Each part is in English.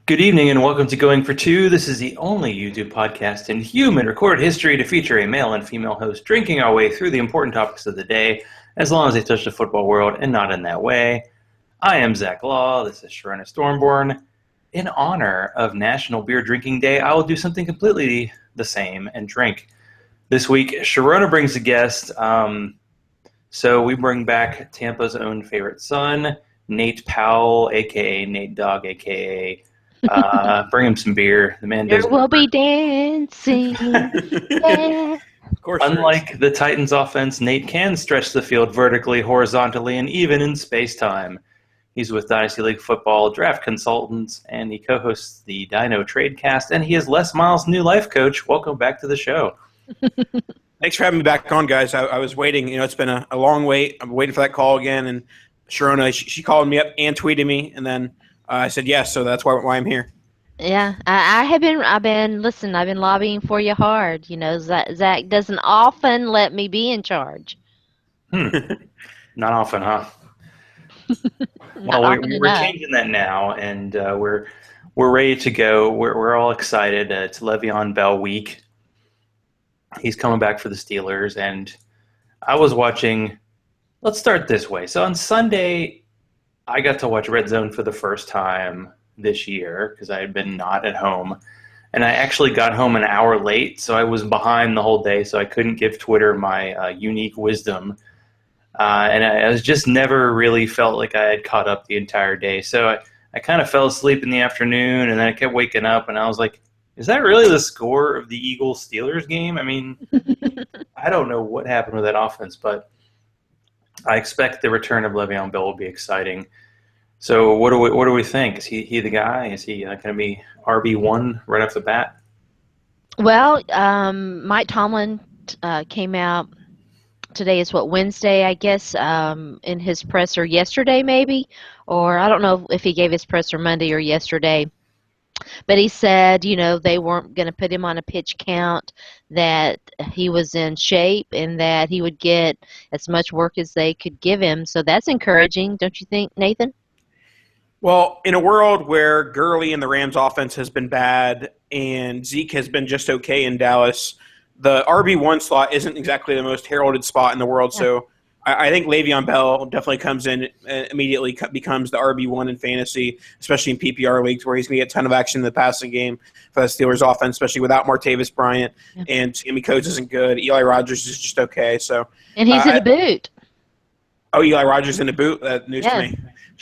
Good evening and welcome to Going for Two. This is the only YouTube podcast in human recorded history to feature a male and female host drinking our way through the important topics of the day, as long as they touch the football world and not in that way. I am Zach Law. This is Sharona Stormborn. In honor of National Beer Drinking Day, I will do something completely the same and drink. This week, Sharona brings a guest. So we bring back Tampa's own favorite son, Nate Powell, a.k.a. Nate Dogg, a.k.a. Bring him some beer. The man does. There will be dancing. Yeah. Of course. Unlike the Titans offense, Nate can stretch the field vertically, horizontally, and even in space-time. He's with Dynasty League Football Draft Consultants, and he co-hosts the Dino Tradecast, and he is Les Miles' new life coach. Welcome back to the show. Thanks for having me back on, guys. I was waiting. It's been a long wait. I'm waiting for that call again, and Sharona, she called me up and tweeted me, and then I said yes, so that's why I'm here. Yeah, I've been lobbying for you hard. Zach doesn't often let me be in charge. Not often, huh? Well, we're changing that now, and we're ready to go. We're all excited. It's Le'Veon Bell week. He's coming back for the Steelers, and I was watching. Let's start this way. So on Sunday, I got to watch Red Zone for the first time this year because I had been not at home. And I actually got home an hour late, so I was behind the whole day, so I couldn't give Twitter my unique wisdom. And I was just never really felt like I had caught up the entire day. So I kind of fell asleep in the afternoon, and then I kept waking up, and I was like, is that really the score of the Eagles-Steelers game? I mean, I don't know what happened with that offense, but I expect the return of Le'Veon Bell will be exciting. So what do we think? Is he the guy? Is he going to be RB1 right off the bat? Well, Mike Tomlin came out. Today is Wednesday, I guess, in his presser yesterday maybe, or I don't know if he gave his presser Monday or yesterday. But he said, they weren't going to put him on a pitch count, that he was in shape, and that he would get as much work as they could give him. So that's encouraging, don't you think, Nathan? Well, in a world where Gurley and the Rams offense has been bad and Zeke has been just okay in Dallas, the RB1 slot isn't exactly the most heralded spot in the world. Yeah. So I think Le'Veon Bell definitely comes in and immediately becomes the RB1 in fantasy, especially in PPR leagues where he's going to get a ton of action in the passing game for the Steelers offense, especially without Martavis Bryant. Yeah. And Sammy Coates isn't good. Eli Rogers is just okay. And he's in a boot. Oh, Eli Rogers in the boot? That news to me.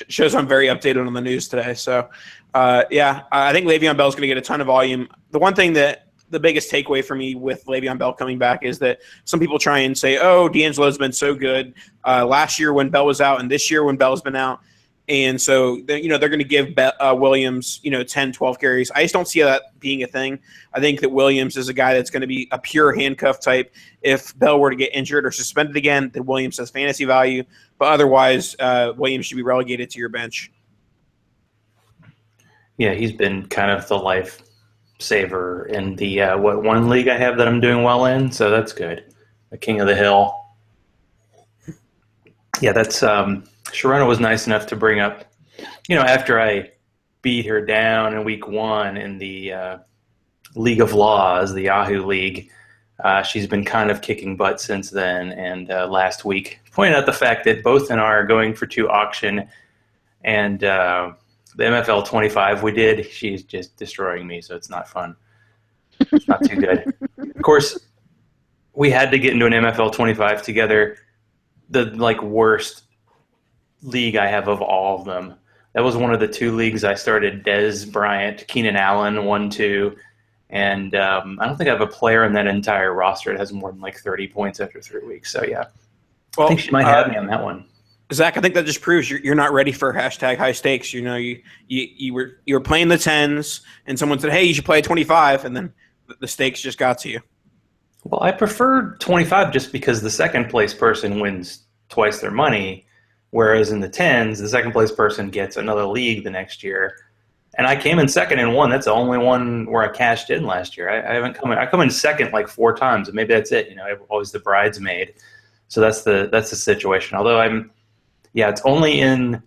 Shows I'm very updated on the news today. So, I think Le'Veon Bell is going to get a ton of volume. The one thing that the biggest takeaway for me with Le'Veon Bell coming back is that some people try and say, oh, D'Angelo's been so good last year when Bell was out and this year when Bell's been out. And so, they're going to give Williams, 10, 12 carries. I just don't see that being a thing. I think that Williams is a guy that's going to be a pure handcuff type. If Bell were to get injured or suspended again, then Williams has fantasy value. But otherwise, Williams should be relegated to your bench. Yeah, he's been kind of the life saver in the one league I have that I'm doing well in, so that's good. The King of the Hill. Yeah, that's Sharona was nice enough to bring up, after I beat her down in week 1 in the League of Laws, the Yahoo League. She's been kind of kicking butt since then, and last week pointed out the fact that both in our Going for Two auction and the MFL 25 we did, she's just destroying me, so it's not fun. It's not too good. Of course, we had to get into an MFL 25 together, the worst league I have of all of them. That was one of the 2 leagues I started Dez Bryant, Keenan Allen, 1-2, and I don't think I have a player in that entire roster that has more than 30 points after 3 weeks. So, yeah. Well, I think she might have me on that one. Zach, I think that just proves you're not ready for hashtag high stakes. You were playing the 10s, and someone said, hey, you should play 25, and then the stakes just got to you. Well, I prefer 25 just because the second place person wins twice their money, whereas in the 10s, the second place person gets another league the next year. And I came in second in one. That's the only one where I cashed in last year. I come in second 4 times, and maybe that's it. I'm always the bridesmaid. So that's the situation. Although it's only in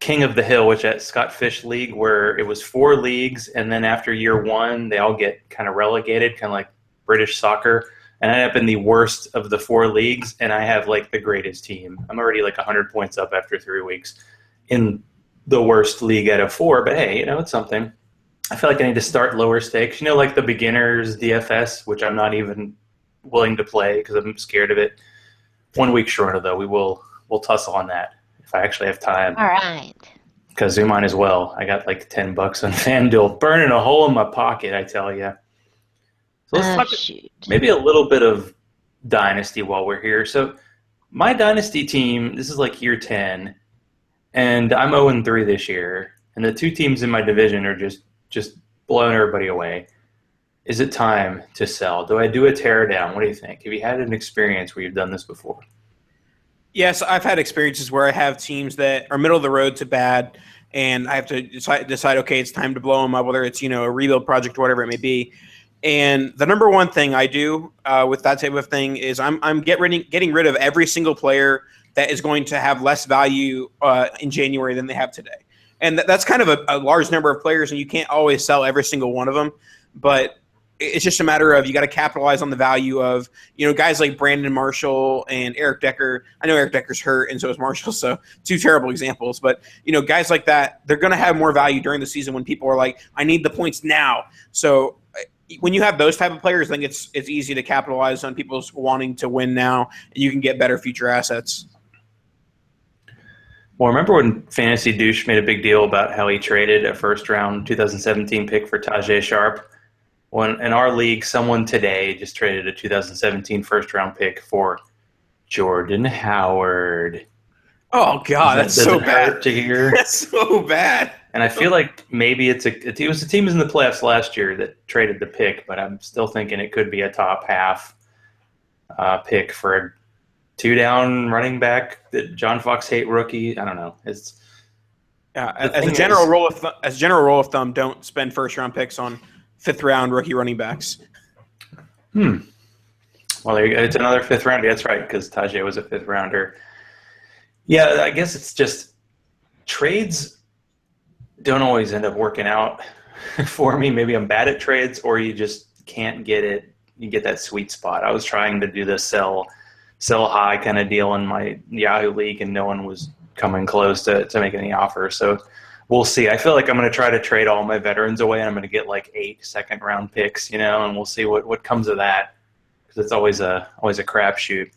king of the hill, which at Scott Fish League, where it was 4 leagues, and then after year 1, they all get kind of relegated, kind of like British soccer. And I end up in the worst of the 4 leagues, and I have like the greatest team. I'm already like 100 points up after 3 weeks in the worst league out of 4. But hey, it's something. I feel like I need to start lower stakes. Like the beginners DFS, which I'm not even willing to play because I'm scared of it. 1 week shorter though, we'll tussle on that if I actually have time. All right. Because we might as well. I got like $10 on FanDuel, burning a hole in my pocket, I tell you. So let's talk maybe a little bit of Dynasty while we're here. So my Dynasty team, this is like year 10, and I'm 0-3 this year, and the 2 teams in my division are just blowing everybody away. Is it time to sell? Do I do a tear down? What do you think? Have you had an experience where you've done this before? Yes, I've had experiences where I have teams that are middle of the road to bad, and I have to decide, okay, it's time to blow them up, whether it's a rebuild project or whatever it may be. And the number one thing I do with that type of thing is I'm getting rid of every single player that is going to have less value in January than they have today. And that's kind of a large number of players, and you can't always sell every single one of them. But it's just a matter of you got to capitalize on the value of guys like Brandon Marshall and Eric Decker. I know Eric Decker's hurt, and so is Marshall, so 2 terrible examples. But guys like that, they're going to have more value during the season when people are like, I need the points now. So when you have those type of players, I think it's easy to capitalize on people's wanting to win now, and you can get better future assets. Well, remember when Fantasy Douche made a big deal about how he traded a first-round 2017 pick for Tajay Sharp? Well, in our league, someone today just traded a 2017 first-round pick for Jordan Howard. Oh, God, that's so bad to hear. That's so bad. And I feel like maybe it was the team in the playoffs last year that traded the pick, but I'm still thinking it could be a top half pick for a 2-down running back that John Fox hate rookie. I don't know. As a general rule of thumb, don't spend first-round picks on 5th-round rookie running backs. Well, there you go. It's another 5th rounder. That's right, because Tajay was a 5th rounder. Yeah, I guess it's just trades don't always end up working out for me. Maybe I'm bad at trades, or you just can't get it. You get that sweet spot. I was trying to do the sell high kind of deal in my Yahoo league, and no one was coming close to making any offer. So we'll see. I feel like I'm going to try to trade all my veterans away, and I'm going to get like 8 second-round picks, and we'll see what comes of that, because it's always a crapshoot.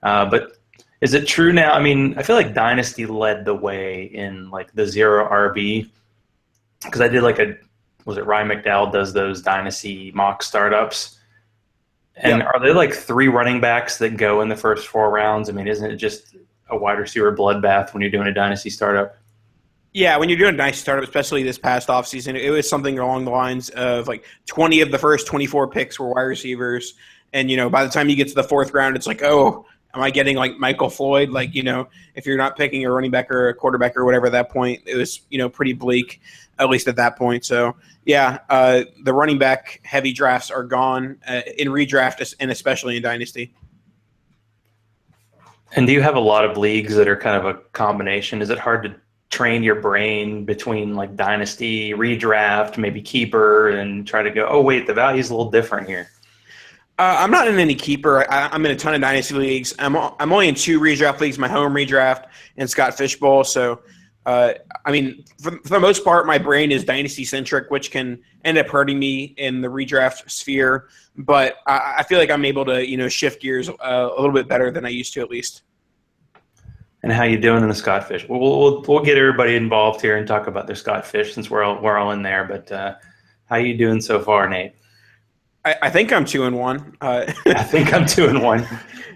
But is it true now? I mean, I feel like Dynasty led the way in like the 0 RB, because I did was it Ryan McDowell does those Dynasty mock startups? And Are there like 3 running backs that go in the first 4 rounds? I mean, isn't it just a wide receiver bloodbath when you're doing a Dynasty startup? Yeah, when you're doing a Dynasty startup, especially this past offseason, it was something along the lines of like 20 of the first 24 picks were wide receivers. And, by the time you get to the 4th round, it's like, oh, am I getting like Michael Floyd? Like, if you're not picking a running back or a quarterback or whatever at that point, it was, pretty bleak, at least at that point. So, yeah, the running back heavy drafts are gone in redraft and especially in Dynasty. And do you have a lot of leagues that are kind of a combination? Is it hard to train your brain between like Dynasty, redraft, maybe keeper, and try to go, oh, wait, the value's a little different here? I'm not in any keeper. I'm in a ton of Dynasty leagues. I'm only in 2 redraft leagues, my home redraft and Scott Fishbowl. So, for the most part, my brain is Dynasty-centric, which can end up hurting me in the redraft sphere. But I feel like I'm able to, shift gears a little bit better than I used to, at least. And how you doing in the Scott Fish? We'll get everybody involved here and talk about their Scott Fish since we're all in there. But how you doing so far, Nate? I think I'm 2-1. I think I'm 2-1.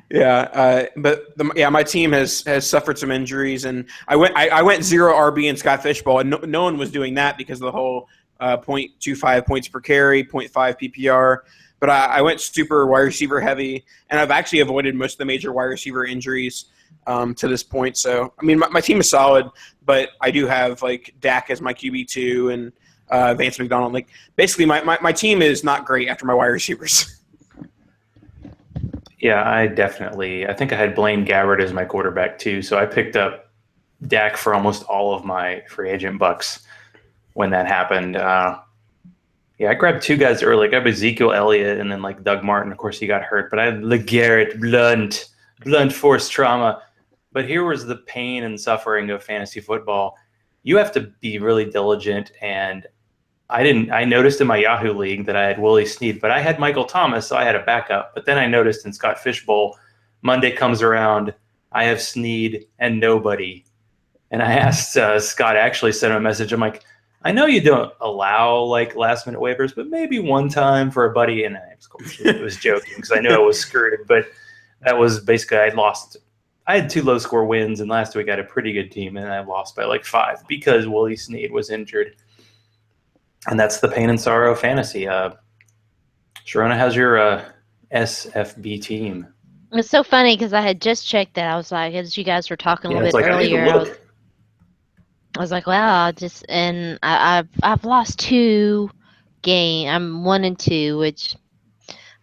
Yeah, my team has suffered some injuries, and I went 0 RB in Scott Fishbowl, and no one was doing that because of the whole 0.25 points per carry, 0.5 PPR. But I went super wide receiver heavy, and I've actually avoided most of the major wide receiver injuries to this point. So, I mean, my team is solid, but I do have like Dak as my QB2 and Vance McDonald. Like, basically, my team is not great after my wide receivers. Yeah, I think I had Blaine Gabbert as my quarterback too. So I picked up Dak for almost all of my free agent bucks when that happened. I grabbed two guys early. I grabbed Ezekiel Elliott and then like Doug Martin. Of course, he got hurt, but I had LeGarrette Blunt force trauma. But here was the pain and suffering of fantasy football. You have to be really diligent, and I noticed in my Yahoo league that I had Willie Snead, but I had Michael Thomas, so I had a backup. But then I noticed in Scott Fishbowl, Monday comes around, I have Snead and nobody. And I asked Scott, actually sent him a message. I'm like, I know you don't allow like last minute waivers, but maybe one time for a buddy. And of course, it was joking because I knew I was screwed. But that was basically I had 2 low score wins, and last week I had a pretty good team, and I lost by like 5 because Willie Snead was injured. And that's the pain and sorrow of fantasy. Sharona, how's your SFB team? It's so funny because I had just checked that. I was like, as you guys were talking a little bit earlier, I was like, wow, I've lost 2 games. I'm 1-2, which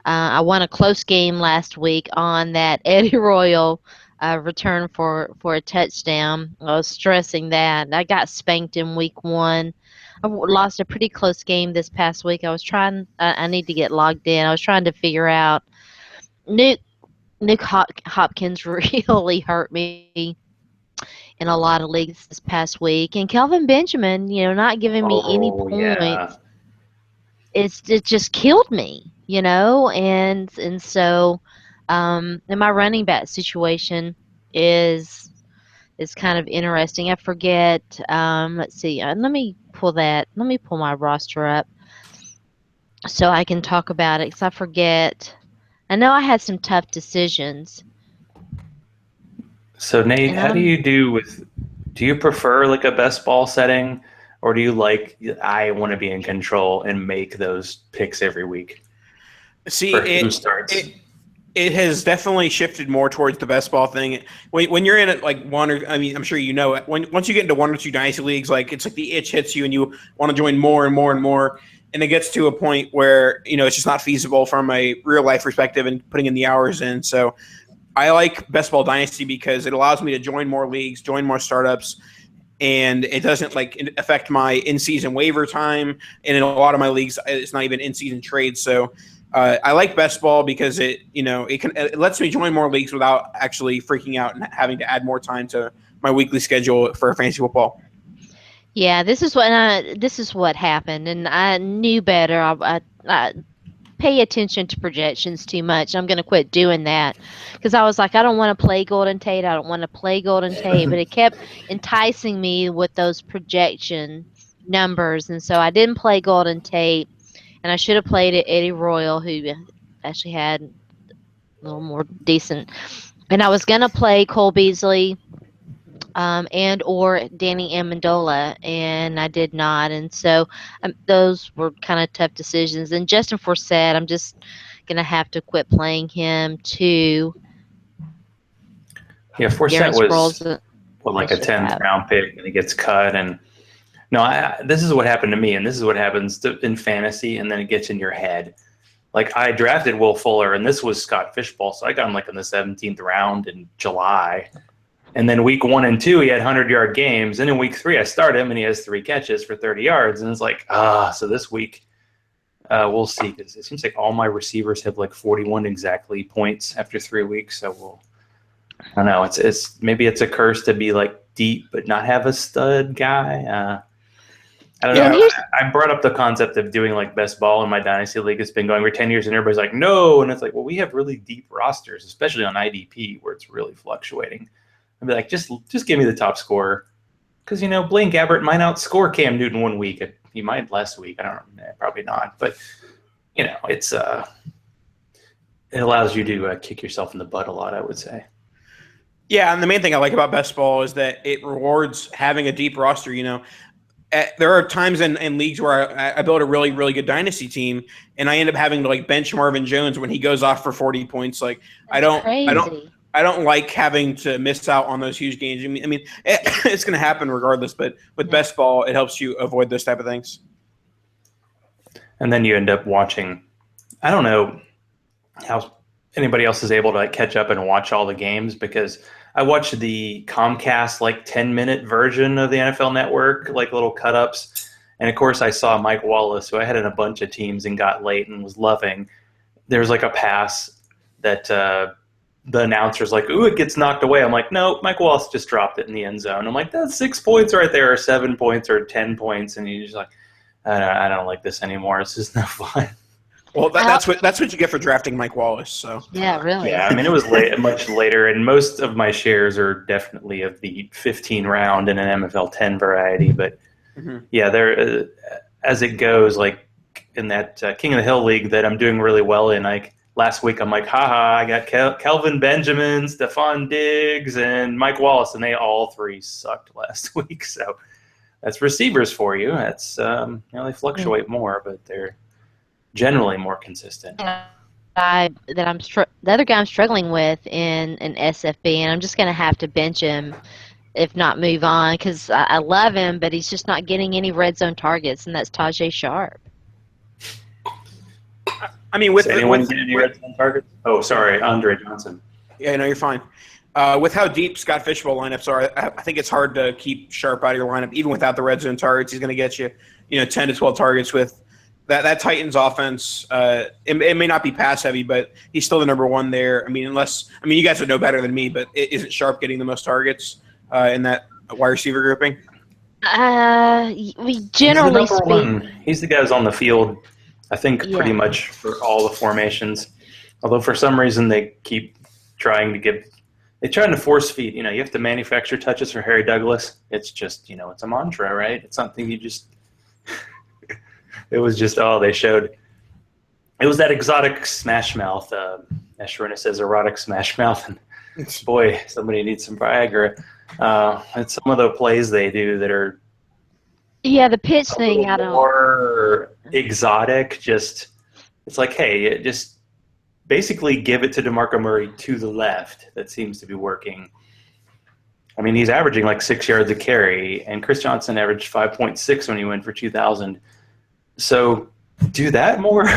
I won a close game last week on that Eddie Royal return for a touchdown. I was stressing that. I got spanked in week 1. I lost a pretty close game this past week. I was trying. I need to get logged in. I was trying to figure out. Nick Hopkins really hurt me in a lot of leagues this past week, and Kelvin Benjamin, not giving me any points. Yeah. It just killed me, and so and my running back situation is kind of interesting. I forget. Let's see. Let me pull my roster up so I can talk about it because I forget. I know I had some tough decisions. So Nate, how do you do you prefer like a best ball setting, or do you like, I want to be in control and make those picks every week? See, it has definitely shifted more towards the best ball thing. When you're in it, like I'm sure you know it. Once you get into 1 or 2 dynasty leagues, like it's like the itch hits you and you want to join more and more and more. And it gets to a point where, it's just not feasible from a real life perspective and putting in the hours in. So I like Best Ball Dynasty because it allows me to join more leagues, join more startups, and it doesn't affect my in-season waiver time. And in a lot of my leagues, it's not even in-season trades. So I like Best Ball because it lets me join more leagues without actually freaking out and having to add more time to my weekly schedule for fantasy football. Yeah, this is what happened, and I knew better. I pay attention to projections too much. I'm going to quit doing that because I was like, I don't want to play Golden Tate. I don't want to play Golden Tate, but it kept enticing me with those projection numbers, and so I didn't play Golden Tate, and I should have played Eddie Royal, who actually had a little more decent. And I was going to play Cole Beasley. And or Danny Amendola, and I did not, and so those were kind of tough decisions. And Justin Forsett, I'm just gonna have to quit playing him too. Yeah, Forsett was like a 10th round pick, and he gets cut. And no, this is what happened to me, and this is what happens in fantasy, and then it gets in your head. Like I drafted Will Fuller, and this was Scott Fishbowl, so I got him like in the 17th round in July. And then week 1 and 2, he had 100-yard games. And in week 3, I start him, and he has 3 catches for 30 yards. And it's like, so this week we'll see. Because it seems like all my receivers have like 41 exactly points after 3 weeks. So I don't know. Maybe it's a curse to be like deep but not have a stud guy. I don't know. I brought up the concept of doing like best ball in my dynasty league. It's been going for 10 years, and everybody's like, no. And it's like, well, we have really deep rosters, especially on IDP where it's really fluctuating. I'd be like, just give me the top scorer. Because, Blaine Gabbert might outscore Cam Newton 1 week. He might last week. I don't know. Probably not. But, it's it allows you to kick yourself in the butt a lot, I would say. Yeah, and the main thing I like about best ball is that it rewards having a deep roster. There are times in leagues where I build a really, really good dynasty team, and I end up having to bench Marvin Jones when he goes off for 40 points. I don't like having to miss out on those huge games. I mean, it's going to happen regardless. But with best ball, it helps you avoid those type of things. And then you end up watching. I don't know how anybody else is able to catch up and watch all the games because I watched the Comcast 10-minute version of the NFL Network, little cut-ups. And of course I saw Mike Wallace, who I had in a bunch of teams and got late and was loving. There was a pass that the announcer's ooh, it gets knocked away. I'm like, no, Mike Wallace just dropped it in the end zone. I'm like, that's 6 points right there, or 7 points, or 10 points. And he's just I don't like this anymore. It's just no fun. Well, that's what you get for drafting Mike Wallace. So yeah, really. Yeah, I mean, it was much later, and most of my shares are definitely of the 15 round and an MFL 10 variety. But yeah, there as it goes, in that King of the Hill league that I'm doing really well in. Last week, I'm haha, I got Kelvin Benjamin, Stephon Diggs, and Mike Wallace, and they all three sucked last week. So that's receivers for you. That's they fluctuate more, but they're generally more consistent. The other guy I'm struggling with in an SFB, and I'm just going to have to bench him, if not move on, because I love him, but he's just not getting any red zone targets, and that's Tajay Sharp. I mean, anyone get any red zone targets? Oh, sorry, Andre Johnson. Yeah, no, you're fine. With how deep Scott Fishbowl lineups are, I think it's hard to keep Sharp out of your lineup. Even without the red zone targets, he's going to get you, 10 to 12 targets with that Titans offense. It may not be pass heavy, but he's still the number one there. I mean, you guys would know better than me, but isn't Sharp getting the most targets in that wide receiver grouping? We generally speak. He's the guy who's on the field, I think, pretty much for all the formations. Although for some reason they keep trying to force feed. You have to manufacture touches for Harry Douglas. It's just, it's a mantra, right? It's something you just. It was just, they showed. It was that exotic smash mouth. As Sharona says, erotic smash mouth. And boy, somebody needs some Viagra. It's some of the plays they do that are. Yeah, the pitch thing, I don't. More exotic. Just, it's hey, just basically give it to DeMarco Murray to the left. That seems to be working. I mean, he's averaging 6 yards a carry, and Chris Johnson averaged 5.6 when he went for 2,000. So do that more.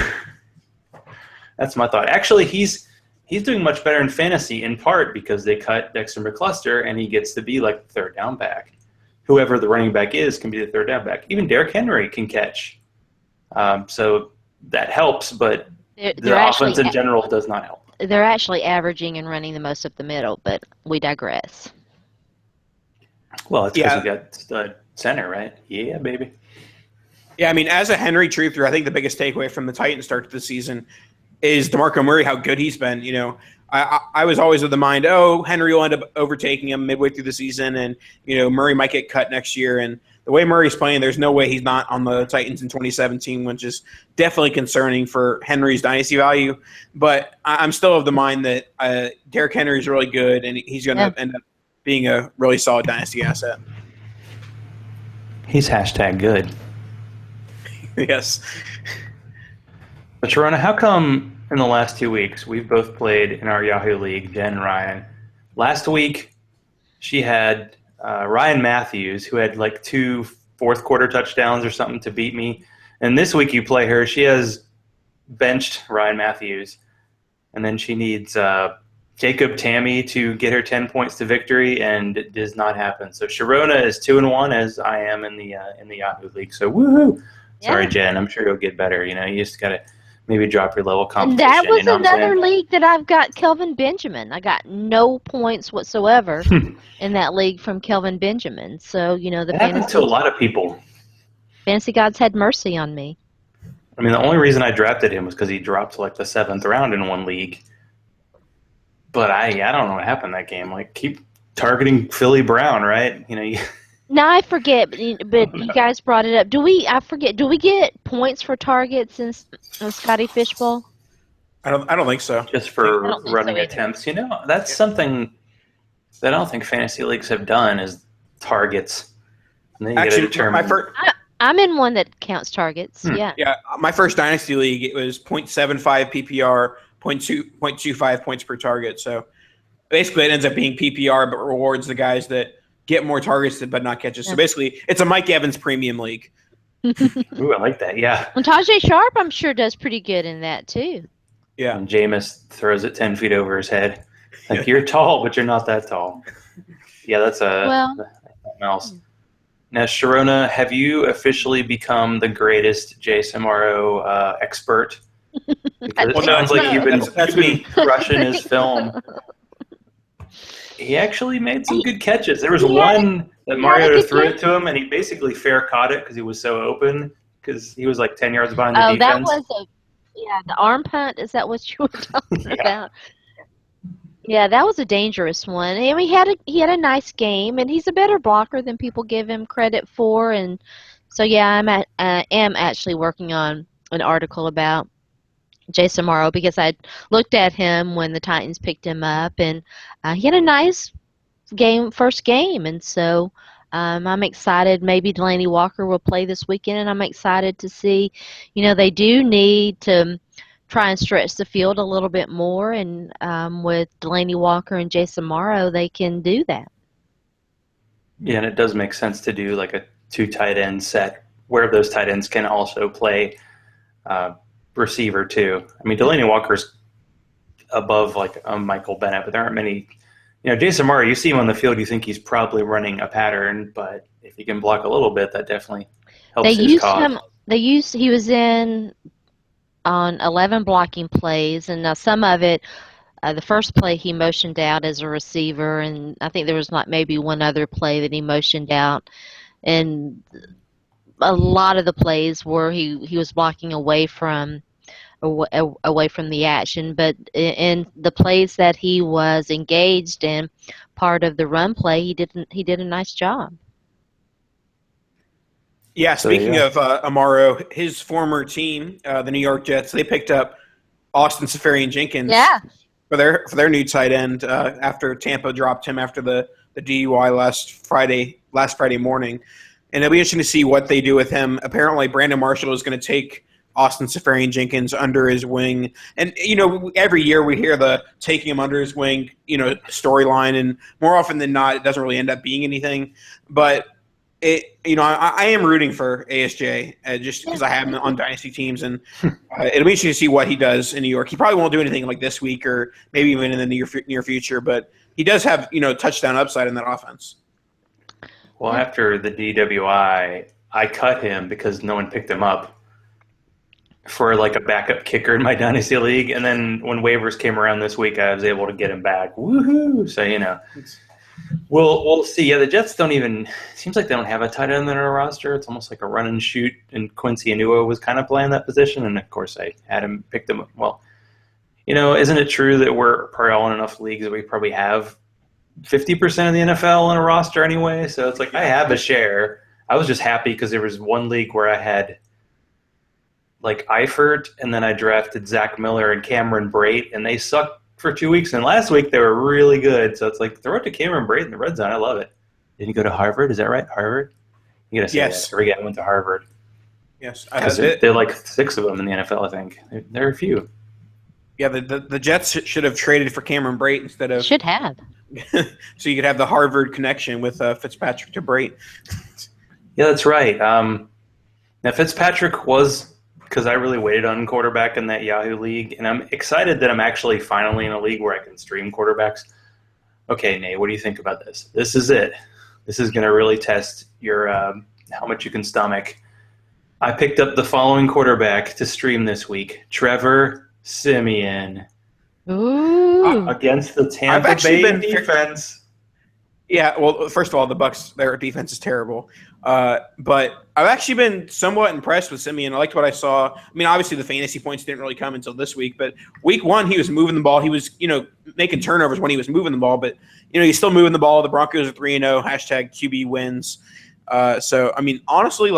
That's my thought. Actually, he's doing much better in fantasy, in part because they cut Dexter McCluster, and he gets to be the third down back. Whoever the running back is can be the third down back. Even Derrick Henry can catch. So that helps, but the offense in general does not help. They're actually averaging and running the most up the middle, but we digress. Well, it's because we got stud center, right? Yeah, baby. Yeah, I mean, as a Henry truther, I think the biggest takeaway from the Titans start to the season is DeMarco Murray, how good he's been. I was always of the mind, Henry will end up overtaking him midway through the season, and Murray might get cut next year. And the way Murray's playing, there's no way he's not on the Titans in 2017, which is definitely concerning for Henry's dynasty value. But I'm still of the mind that Derrick Henry is really good, and he's going to end up being a really solid dynasty asset. He's #good. Yes. But Sharona, how come in the last 2 weeks we've both played in our Yahoo League, Jen and Ryan? Last week she had Ryan Matthews, who had 2 fourth-quarter touchdowns or something to beat me. And this week you play her. She has benched Ryan Matthews. And then she needs Jacob Tammy to get her 10 points to victory, and it does not happen. So Sharona is 2-1, as I am in the Yahoo League. So woohoo! Sorry, Jen. I'm sure you'll get better. You just got to maybe drop your level of competition. That was another league that I've got Kelvin Benjamin. I got no points whatsoever in that league from Kelvin Benjamin. So, that happens to a lot of people. Fantasy gods had mercy on me. I mean, the only reason I drafted him was because he dropped the 7th round in one league. But I don't know what happened that game. Keep targeting Philly Brown, right? No, I forget, but you guys brought it up. Do we get points for targets in Scotty Fishbowl? I don't think so. Just for running attempts. That's something that I don't think fantasy leagues have done is targets. And then you Actually, determine. I'm in one that counts targets. Yeah. Yeah, my first dynasty league, it was 0.75 PPR, 0.25 points per target. So basically, it ends up being PPR, but rewards the guys that get more targets but not catches. So basically, it's a Mike Evans premium league. Ooh, I like that. Yeah. And Tajay Sharp, I'm sure, does pretty good in that too. Yeah. And Jameis throws it 10 feet over his head. Like, you're tall, but you're not that tall. Yeah, that's something else. Now, Sharona, have you officially become the greatest Jason Morrow expert? Because it sounds like you've been crushing his film. He actually made some good catches. There was one that Mariota threw it to him, and he basically fair caught it because he was so open, because he was like 10 yards behind the defense. That was the arm punt. Is that what you were talking about? Yeah, that was a dangerous one. I mean, he had a nice game, and he's a better blocker than people give him credit for. And so, yeah, I am actually working on an article about Jason Morrow, because I looked at him when the Titans picked him up, and he had a nice first game, and so I'm excited. Maybe Delaney Walker will play this weekend, and I'm excited to see. They do need to try and stretch the field a little bit more, and with Delaney Walker and Jason Morrow, they can do that. Yeah, and it does make sense to do like a 2 tight end set where those tight ends can also play receiver too. I mean, Delaney Walker's above like Michael Bennett, but there aren't many. Jason Morrow, you see him on the field, you think he's probably running a pattern, but if he can block a little bit, that definitely helps his cause. He was in on 11 blocking plays, and now some of it, the first play he motioned out as a receiver, and I think there was like maybe one other play that he motioned out, and a lot of the plays where he was blocking away from the action, but in the plays that he was engaged in, part of the run play, he did a nice job. Yeah, speaking of Amaro, his former team, the New York Jets, they picked up Austin Seferian-Jenkins for their new tight end after Tampa dropped him after the DUI last Friday morning. And it'll be interesting to see what they do with him. Apparently, Brandon Marshall is going to take Austin Seferian-Jenkins under his wing. And, every year we hear the taking him under his wing, storyline. And more often than not, it doesn't really end up being anything. But I am rooting for ASJ just because I have him on dynasty teams, and it'll be interesting to see what he does in New York. He probably won't do anything like this week or maybe even in the near future, but he does have touchdown upside in that offense. Well, after the DWI, I cut him because no one picked him up for like a backup kicker in my dynasty league, and then when waivers came around this week, I was able to get him back. Woohoo! So We'll see. Yeah, the Jets seems like they don't have a tight end in their roster. It's almost like a run and shoot, and Quincy Enunwa was kind of playing that position, and of course I had him, picked him up. Well, isn't it true that we're probably all in enough leagues that we probably have 50% of the NFL in a roster anyway? So it's like I have a share. I was just happy because there was one league where I had like Eifert, and then I drafted Zach Miller and Cameron Brate, and they sucked for 2 weeks, and last week they were really good. So it's like throw it to Cameron Brate in the red zone. I love it. Did he go to Harvard? Is that right? Harvard? You gotta say that. I forget. I went to Harvard. Yes, there are like 6 of them in the NFL. I think there are a few. Yeah, the Jets should have traded for Cameron Brate instead of should have. So you could have the Harvard connection with Fitzpatrick to Brate. Yeah, that's right. Now Fitzpatrick was. Because I really waited on quarterback in that Yahoo league, and I'm excited that I'm actually finally in a league where I can stream quarterbacks. Okay, Nate, what do you think about this? This is it. This is going to really test your how much you can stomach. I picked up the following quarterback to stream this week: Trevor Siemian. Ooh. Against the Tampa Bay defense. Yeah, well, first of all, the Bucs, their defense is terrible. But I've actually been somewhat impressed with Siemian. I liked what I saw. I mean, obviously the fantasy points didn't really come until this week, but week 1 he was moving the ball. He was, making turnovers when he was moving the ball, but he's still moving the ball. The Broncos are 3-0. #QB wins. So I mean, honestly,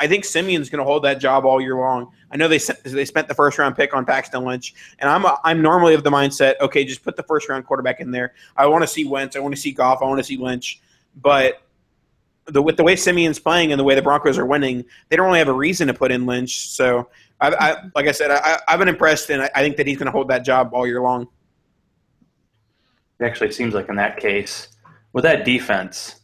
I think Simeon's going to hold that job all year long. I know they spent the first round pick on Paxton Lynch, and I'm normally of the mindset, okay, just put the first round quarterback in there. I want to see Wentz, I want to see Goff, I want to see Lynch, but with the way Simeon's playing and the way the Broncos are winning, they don't really have a reason to put in Lynch. So, like I said, I've been impressed, and I think that he's going to hold that job all year long. It actually seems like in that case, with that defense,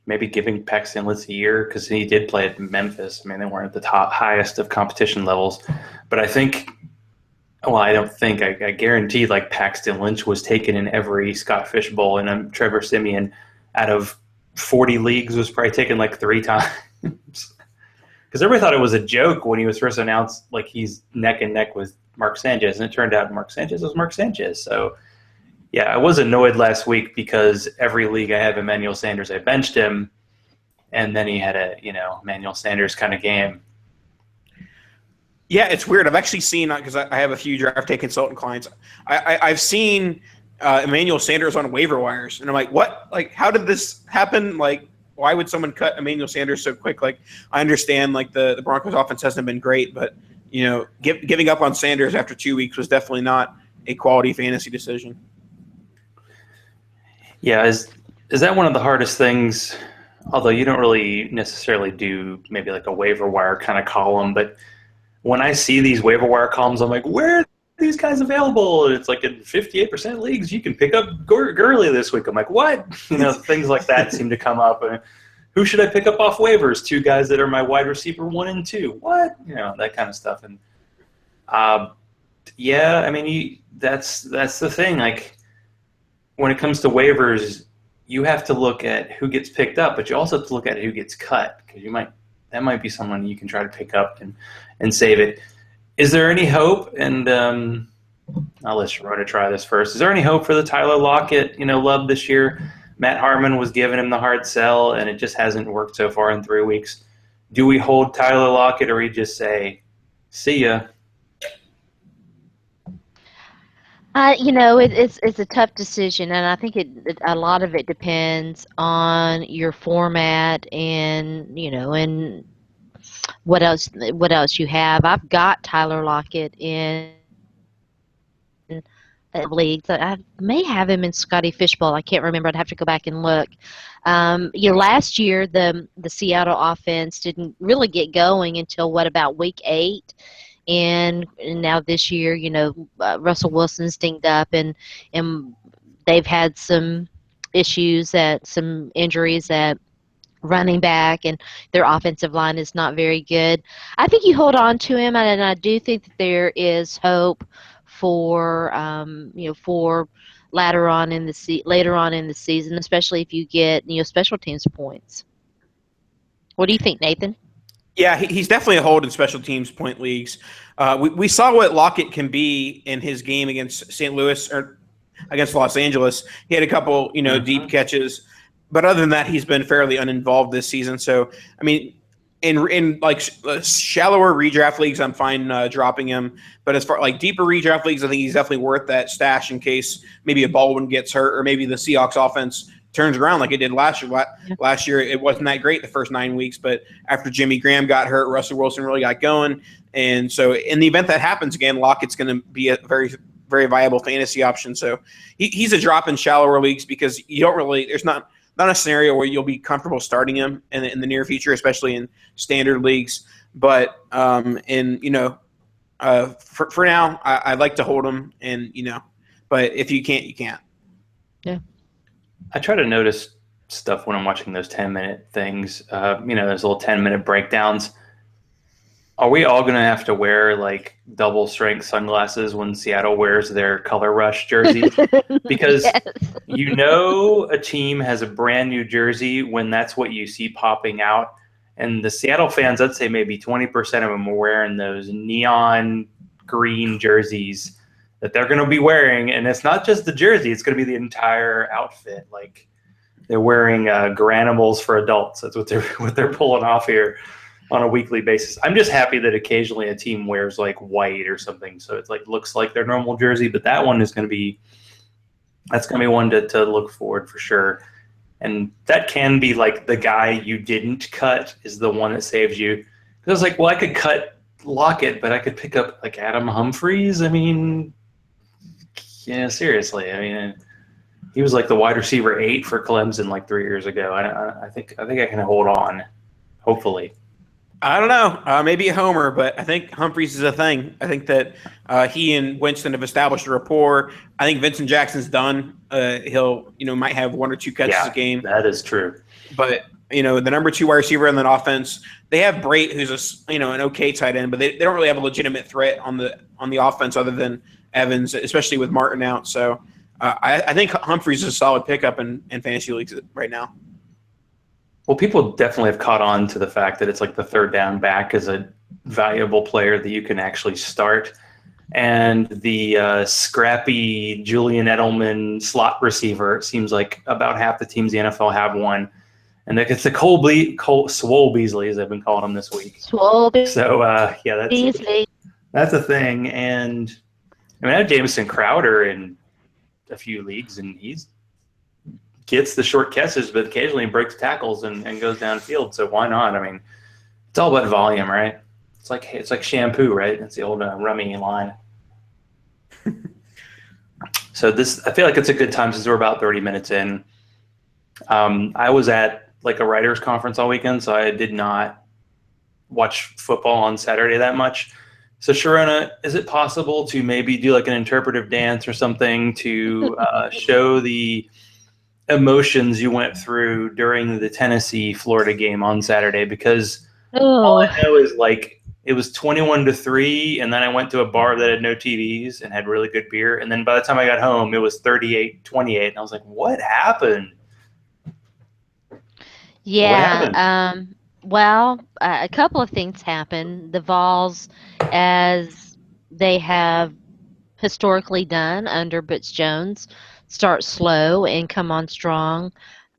maybe giving Paxton Lynch a year because he did play at Memphis. I mean, they weren't at the highest of competition levels, but I think Well, I don't think I guarantee like Paxton Lynch was taken in every Scott Fish Bowl, and Trevor Siemian out of 40 leagues was probably taken like 3 times. Because everybody thought it was a joke when he was first announced, like he's neck and neck with Mark Sanchez, and it turned out Mark Sanchez was Mark Sanchez. So yeah, I was annoyed last week because every league I have Emmanuel Sanders, I benched him, and then he had a Emmanuel Sanders kind of game. Yeah, it's weird. I've actually seen, because I have a few draft day consultant clients, I've seen Emmanuel Sanders on waiver wires, and I'm like, what? Like, how did this happen? Like, why would someone cut Emmanuel Sanders so quick? Like, I understand, like, the Broncos offense hasn't been great, but, giving up on Sanders after 2 weeks was definitely not a quality fantasy decision. Yeah, is that one of the hardest things? Although you don't really necessarily do maybe like a waiver wire kind of column, but when I see these waiver wire columns, I'm like, where are these guys available? And it's like in 58% leagues, you can pick up Gurley this week. I'm like, what? Things like that seem to come up. Who should I pick up off waivers? 2 guys that are my wide receiver 1 and 2. What? That kind of stuff. And yeah, I mean, that's the thing. Like when it comes to waivers, you have to look at who gets picked up, but you also have to look at who gets cut because that might be someone you can try to pick up and save it. Is there any hope? And I'll let Sharona try this first. Is there any hope for the Tyler Lockett, love this year? Matt Harmon was giving him the hard sell, and it just hasn't worked so far in 3 weeks. Do we hold Tyler Lockett, or we just say, see ya? It's a tough decision, and I think a lot of it depends on your format and and what else you have. I've got Tyler Lockett in leagues. I may have him in Scotty Fishbowl. I can't remember. I'd have to go back and look. Last year the Seattle offense didn't really get going until about week 8. And now this year, Russell Wilson's dinged up, and they've had some issues, some injuries at running back, and their offensive line is not very good. I think you hold on to him, and I do think that there is hope for for later on in the season, especially if you get special teams points. What do you think, Nathan? Yeah, he's definitely a hold in special teams point leagues. We saw what Lockett can be in his game against St. Louis or against Los Angeles. He had a couple, deep catches, but other than that, he's been fairly uninvolved this season. So, I mean, in like shallower redraft leagues, I'm fine dropping him. But as far like deeper redraft leagues, I think he's definitely worth that stash in case maybe a Baldwin gets hurt or maybe the Seahawks offense turns around like it did last year. Last year, it wasn't that great the first 9 weeks, but after Jimmy Graham got hurt, Russell Wilson really got going. And so in the event that happens again, Lockett's going to be a very, very viable fantasy option. So he's a drop in shallower leagues because you don't really – there's not a scenario where you'll be comfortable starting him in the near future, especially in standard leagues. But for now, I'd like to hold him and, but if you can't, you can't. Yeah. I try to notice stuff when I'm watching those 10-minute things, those little 10-minute breakdowns. Are we all going to have to wear like double strength sunglasses when Seattle wears their Color Rush jerseys? Because yes. A team has a brand new jersey when that's what you see popping out. And the Seattle fans, I'd say maybe 20% of them are wearing those neon green jerseys that they're going to be wearing, and it's not just the jersey; it's going to be the entire outfit. Like they're wearing Garanimals for adults. That's what they're pulling off here on a weekly basis. I'm just happy that occasionally a team wears like white or something, so it's like looks like their normal jersey. But that one is going to be one to look forward for sure. And that can be like the guy you didn't cut is the one that saves you. Because I was like, well, I could cut Lockett, but I could pick up like Adam Humphries. I mean. Yeah, seriously. I mean, he was like the wide receiver 8 for Clemson like 3 years ago. I think I can hold on, hopefully. I don't know. Maybe a homer, but I think Humphries is a thing. I think that he and Winston have established a rapport. I think Vincent Jackson's done. He'll might have 1 or 2 catches a game. That is true. But the number 2 wide receiver in that offense. They have Brate, who's an okay tight end, but they don't really have a legitimate threat on the offense other than Evans, especially with Martin out. So I think Humphrey's a solid pickup in fantasy leagues right now. Well, people definitely have caught on to the fact that it's like the third down back is a valuable player that you can actually start. And the scrappy Julian Edelman slot receiver, it seems like about half the teams in the NFL have one. And it's the Swole Beasley, as I've been calling him this week. Swole Beasley. So, that's a thing. And I mean, I had Jamison Crowder in a few leagues, and he's gets the short catches, but occasionally breaks tackles and goes downfield. So why not? I mean, it's all about volume, right? It's like shampoo, right? It's the old Rummy line. So I feel like it's a good time since we're about 30 minutes in. I was at like a writers conference all weekend, so I did not watch football on Saturday that much. So Sharona, is it possible to maybe do like an interpretive dance or something to show the emotions you went through during the Tennessee-Florida game on Saturday? Because all I know is like it was 21-3, and then I went to a bar that had no TVs and had really good beer. And then by the time I got home, it was 38-28, and I was like, "What happened?" Yeah. Well, a couple of things happened. The Vols, as they have historically done under Butch Jones, start slow and come on strong.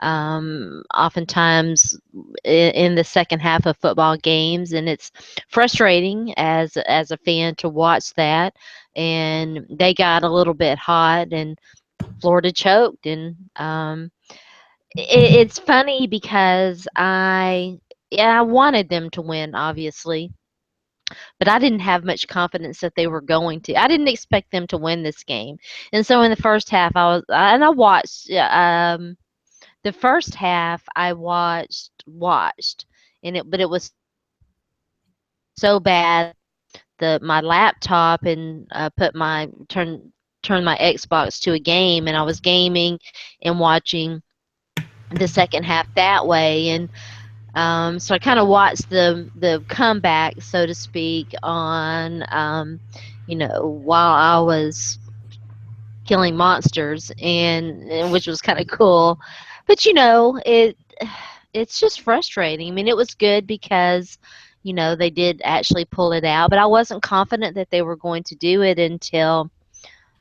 Oftentimes in the second half of football games, and it's frustrating as a fan to watch that. And they got a little bit hot, and Florida choked. And it's funny because I wanted them to win, obviously, but I didn't have much confidence that they were going to. I didn't expect them to win this game. And so in the first half, I watched the first half. I watched, but it was so bad. My laptop and turned my Xbox to a game, and I was gaming and watching the second half that way. And so I kind of watched the comeback, so to speak, on while I was killing monsters, and which was kind of cool. But it's just frustrating. I mean, it was good because they did actually pull it out, but I wasn't confident that they were going to do it until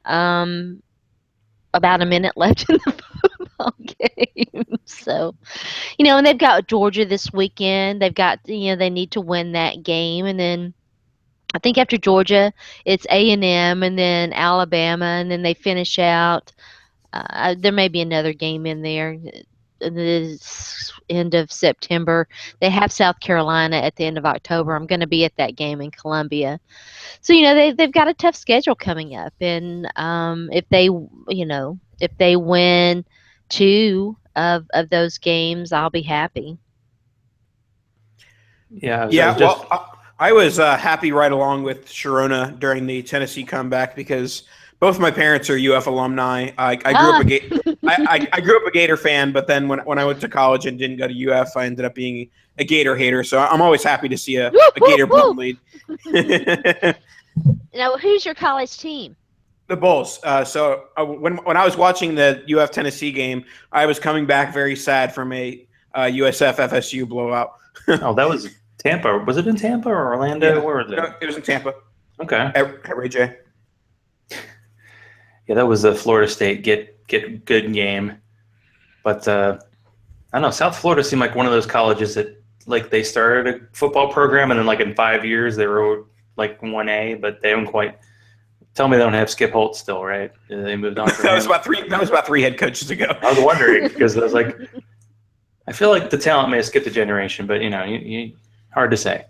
about a minute left in the football game. So, and they've got Georgia this weekend. They've got, they need to win that game. And then I think after Georgia, it's A&M and then Alabama, and then they finish out. There may be another game in there at the end of September. They have South Carolina at the end of October. I'm going to be at that game in Columbia. So, they've got a tough schedule coming up. And if they win 2 of those games, I'll be happy. Yeah. I was happy right along with Sharona during the Tennessee comeback because both my parents are UF alumni. I grew up a Gator fan, but then when I went to college and didn't go to UF, I ended up being a Gator hater. So I'm always happy to see a Gator blown lead. Now, who's your college team? The Bulls. So when I was watching the UF Tennessee game, I was coming back very sad from a USF FSU blowout. Oh, that was Tampa. Was it in Tampa or Orlando? Yeah. Where was it? No, it was in Tampa. Okay. At Ray J. Yeah, that was a Florida State get good game. But I don't know. South Florida seemed like one of those colleges that like they started a football program and then like in 5 years they were like 1A, but they don't quite. Tell me they don't have Skip Holtz still, right? They moved on. That was about three head coaches ago. I was wondering because I was like, I feel like the talent may have skipped a generation, but you hard to say.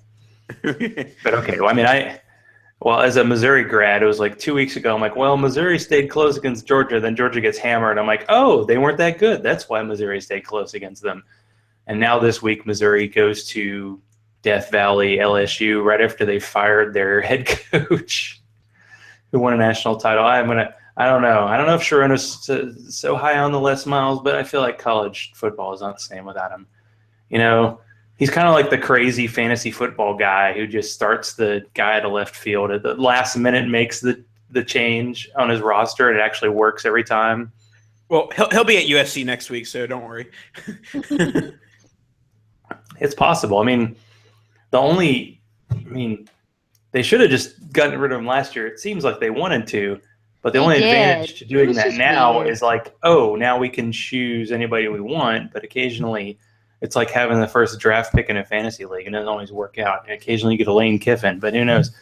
But okay, well, I mean, as a Missouri grad, it was like 2 weeks ago. I'm like, well, Missouri stayed close against Georgia, then Georgia gets hammered. I'm like, oh, they weren't that good. That's why Missouri stayed close against them. And now this week, Missouri goes to Death Valley, LSU, right after they fired their head coach, who won a national title. I don't know. I don't know if Sharona's so high on the Les Miles, but I feel like college football is not the same without him. You know, he's kind of like the crazy fantasy football guy who just starts the guy at the left field at the last minute, makes the change on his roster, and it actually works every time. Well, he'll be at USC next week, so don't worry. It's possible. I mean, they should have just gotten rid of him last year. It seems like they wanted to, but the only advantage to doing that now is like, oh, now we can choose anybody we want, but occasionally it's like having the first draft pick in a fantasy league. It doesn't always work out. And occasionally you get a Lane Kiffin, but who knows?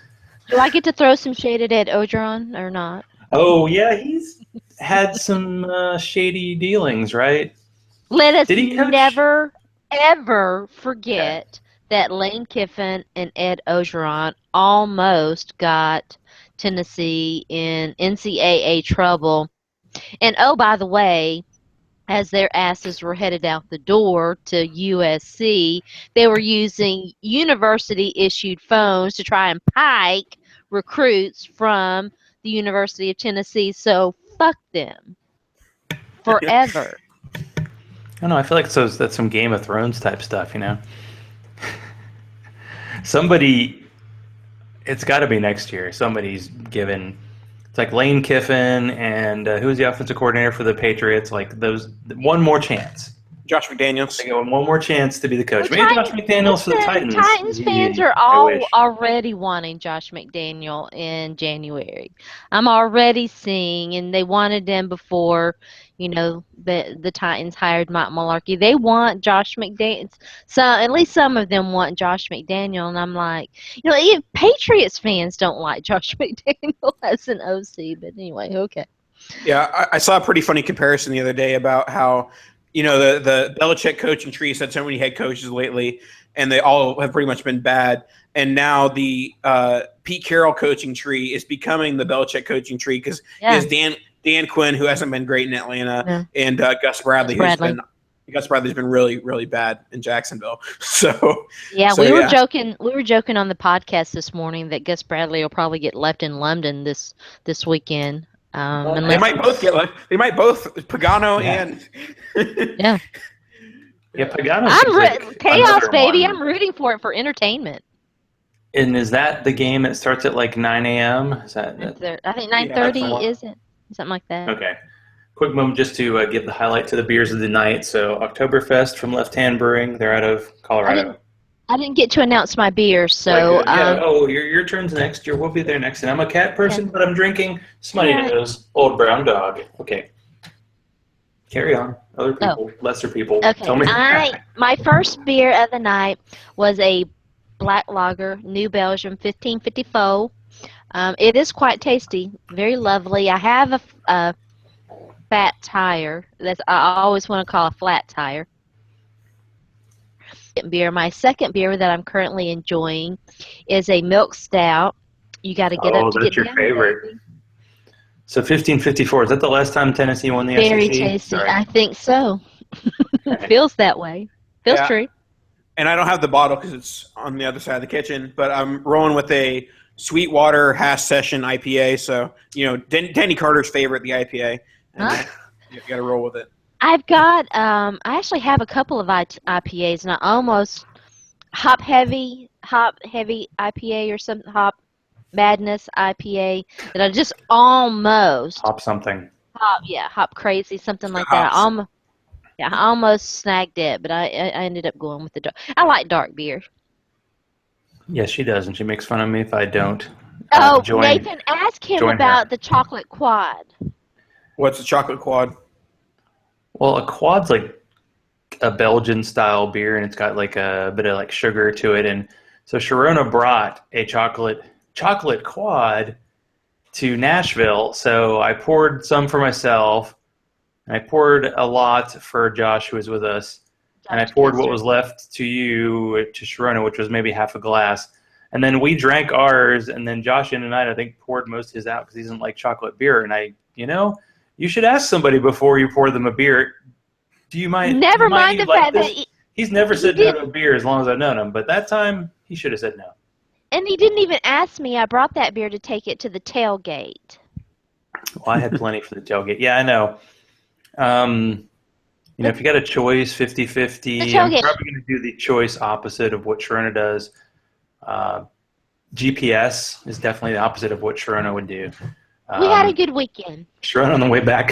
Do I get to throw some shade at Ed Ogeron or not? Oh, yeah, he's had some shady dealings, right? Let us never, ever forget that Lane Kiffin and Ed Ogeron almost got Tennessee in NCAA trouble. And oh, by the way, as their asses were headed out the door to USC, they were using university-issued phones to try and pike recruits from the University of Tennessee. So fuck them forever. I don't know. I feel like that's some Game of Thrones type stuff, you know? It's got to be next year. Somebody's given. It's like Lane Kiffin and who's the offensive coordinator for the Patriots? Like those, one more chance. Josh McDaniels. They give him one more chance to be the coach. Maybe Josh McDaniels for the Titans. Titans fans are all already wanting Josh McDaniel in January. I'm already seeing, and they wanted him before, the Titans hired Mike Mularkey. They want Josh McDaniel. So at least some of them want Josh McDaniel, and I'm like, even Patriots fans don't like Josh McDaniel as an OC. But anyway, okay. Yeah, I saw a pretty funny comparison the other day about how the Belichick coaching tree has had so many head coaches lately, and they all have pretty much been bad. And now the Pete Carroll coaching tree is becoming the Belichick coaching tree because he has Dan Quinn, who hasn't been great in Atlanta, and Gus Bradley, Gus Bradley's been really, really bad in Jacksonville. We were joking. We were joking on the podcast this morning that Gus Bradley will probably get left in London this weekend. They might both Pagano and yeah, Pagano. I'm chaos, baby. I'm rooting for it for entertainment. And is that the game that starts at like 9 a.m.? Is that I think 9:30 is it? Something like that. Okay. Quick moment just to give the highlight to the beers of the night. So Oktoberfest from Left Hand Brewing. They're out of Colorado. I didn't get to announce my beer, so your turn's next. We'll be there next. And I'm a cat person, but I'm drinking Smutty Nose Old Brown Dog. Okay. Carry on. Other people, lesser people. Okay. Tell me. My first beer of the night was a black lager, New Belgium 1554. It is quite tasty, very lovely. I have a fat tire. I always want to call a flat tire. Beer. My second beer that I'm currently enjoying is a milk stout. You got to get up to get your favorite. So 1554. Is that the last time Tennessee won the SEC? Very tasty. Sorry. I think so. Feels that way. Feels true. And I don't have the bottle because it's on the other side of the kitchen. But I'm rolling with a Sweetwater Hash Session IPA. So Danny Carter's favorite, the IPA. And you got to roll with it. I've got, I actually have a couple of IPAs, and I almost hop heavy IPA or something, hop madness IPA that I just almost hop something. Hop crazy, something like that. I almost snagged it, but I ended up going with the dark. I like dark beer. Yes, she does, and she makes fun of me if I don't. Nathan, ask him about the chocolate quad. What's a chocolate quad? Well, a quad's like a Belgian-style beer, and it's got like a bit of like sugar to it. And so Sharona brought a chocolate quad to Nashville. So I poured some for myself, and I poured a lot for Josh, who was with us. And I poured what was left to Sharona, which was maybe half a glass. And then we drank ours, and then Josh in the night, I think, poured most of his out because he doesn't like chocolate beer. And you should ask somebody before you pour them a beer. Do you mind? Never mind the fact that he's never said no to a beer as long as I've known him. But that time, he should have said no. And he didn't even ask me. I brought that beer to take it to the tailgate. Well, I had plenty for the tailgate. Yeah, I know. If you got a choice, 50-50, I'm probably going to do the choice opposite of what Sharona does. GPS is definitely the opposite of what Sharona would do. We had a good weekend. Sharona on the way back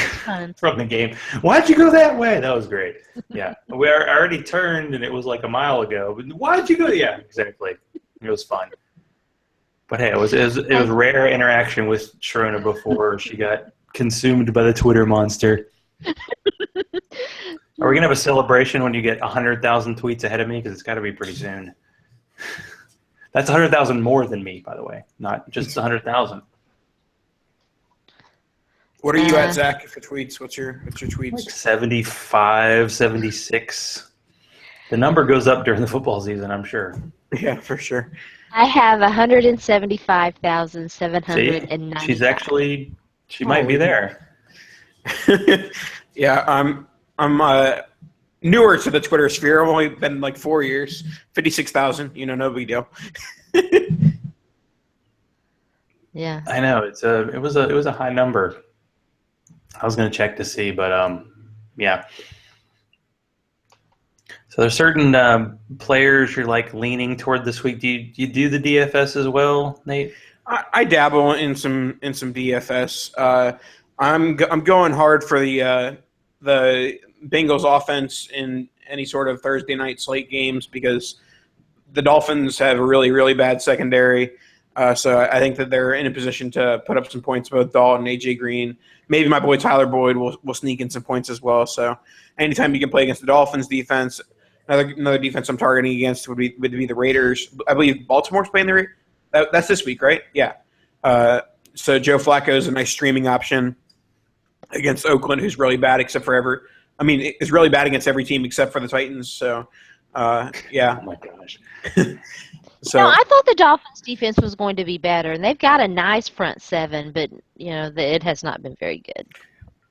from the game. Why'd you go that way? That was great. Yeah. I already turned, and it was like a mile ago. But why'd you go? Yeah, exactly. It was fun. But hey, it was rare interaction with Sharona before she got consumed by the Twitter monster. Are we going to have a celebration when you get 100,000 tweets ahead of me? Because it's got to be pretty soon. That's 100,000 more than me, by the way. Not just 100,000. What are you at, Zach, for tweets? What's your tweets? Like 75, 76. The number goes up during the football season, I'm sure. Yeah, for sure. I have 175,790. She might be there. Yeah, I'm newer to the Twitter sphere. I've only been like 4 years. 56,000, no big deal. Yeah. I know it was a high number. I was going to check to see, but yeah. So there's certain players you're like leaning toward this week. Do you do the DFS as well, Nate? I dabble in some DFS. I'm going hard for the Bengals offense in any sort of Thursday night slate games because the Dolphins have a really, really bad secondary. So I think that they're in a position to put up some points, both Dalton and AJ Green. Maybe my boy Tyler Boyd will sneak in some points as well. So anytime you can play against the Dolphins defense, another defense I'm targeting against would be the Raiders. I believe Baltimore's playing the Raiders. That's this week, right? Yeah. So Joe Flacco is a nice streaming option against Oakland, who's really bad is really bad against every team except for the Titans. So, yeah. Oh my gosh. So I thought the Dolphins' defense was going to be better, and they've got a nice front seven, but it has not been very good.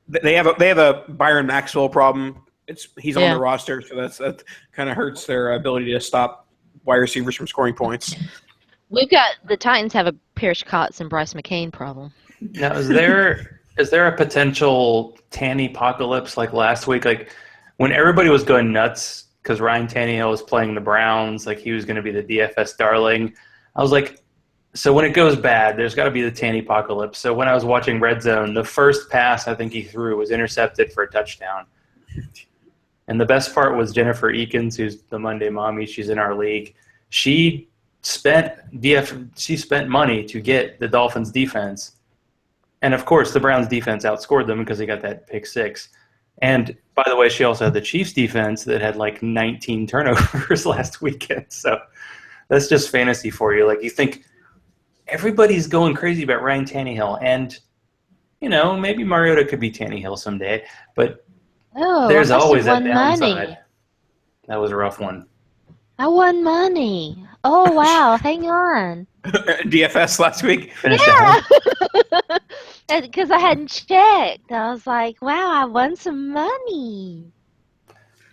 They have a Byron Maxwell problem. He's on the roster, so that kind of hurts their ability to stop wide receivers from scoring points. The Titans have a Parrish Cox and Bryce McCain problem. Now, is there a potential Tanny apocalypse like last week? Like when everybody was going nuts because Ryan Tannehill was playing the Browns, like he was going to be the DFS darling. I was like, so when it goes bad, there's got to be the Tanny apocalypse. So when I was watching Red Zone, the first pass I think he threw was intercepted for a touchdown. And the best part was Jennifer Eakins, who's the Monday mommy. She's in our league. She spent money to get the Dolphins defense. And of course, the Browns defense outscored them because they got that pick six. And by the way, she also had the Chiefs defense that had like 19 turnovers last weekend. So that's just fantasy for you. Like you think everybody's going crazy about Ryan Tannehill, and maybe Mariota could be Tannehill someday, but there's always that downside. Money. That was a rough one. I won money. Oh wow! Hang on. DFS last week. Yeah. Because I hadn't checked. I was like, wow, I won some money.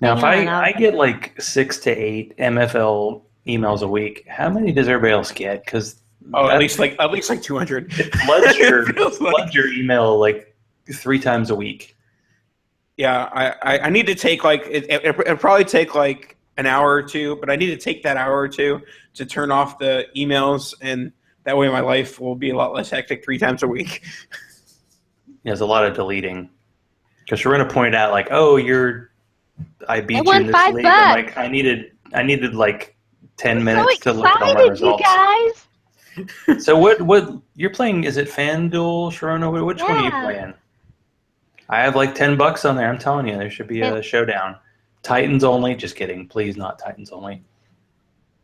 Now, if I get like 6 to 8 MFL emails a week, how many does everybody else get? Because at least like 200. It floods your email like 3 times a week. Yeah, I need to take like it'll probably take like an hour or two, but I need to take that hour or two to turn off the emails, and that way my life will be a lot less hectic 3 times a week. There's a lot of deleting. Because Sharona pointed out, like, I beat you in this league. I'm like, I needed like 10 minutes to look at all my results. You guys. So what you're playing? Is it FanDuel, Sharona? Which one are you playing? I have like $10 on there. I'm telling you, there should be a showdown. Titans only. Just kidding. Please, not Titans only.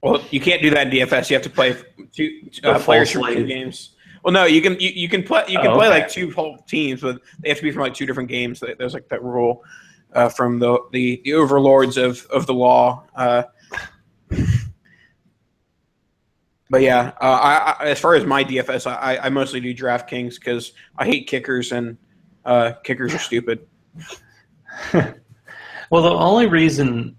Well, you can't do that in DFS. You have to play two players from 2 games. Well, no, you can play play like 2 whole teams, but they have to be from like 2 different games. There's like that rule from the overlords of the law. But yeah, I as far as my DFS, I mostly do DraftKings because I hate kickers and kickers are stupid. Well, the only reason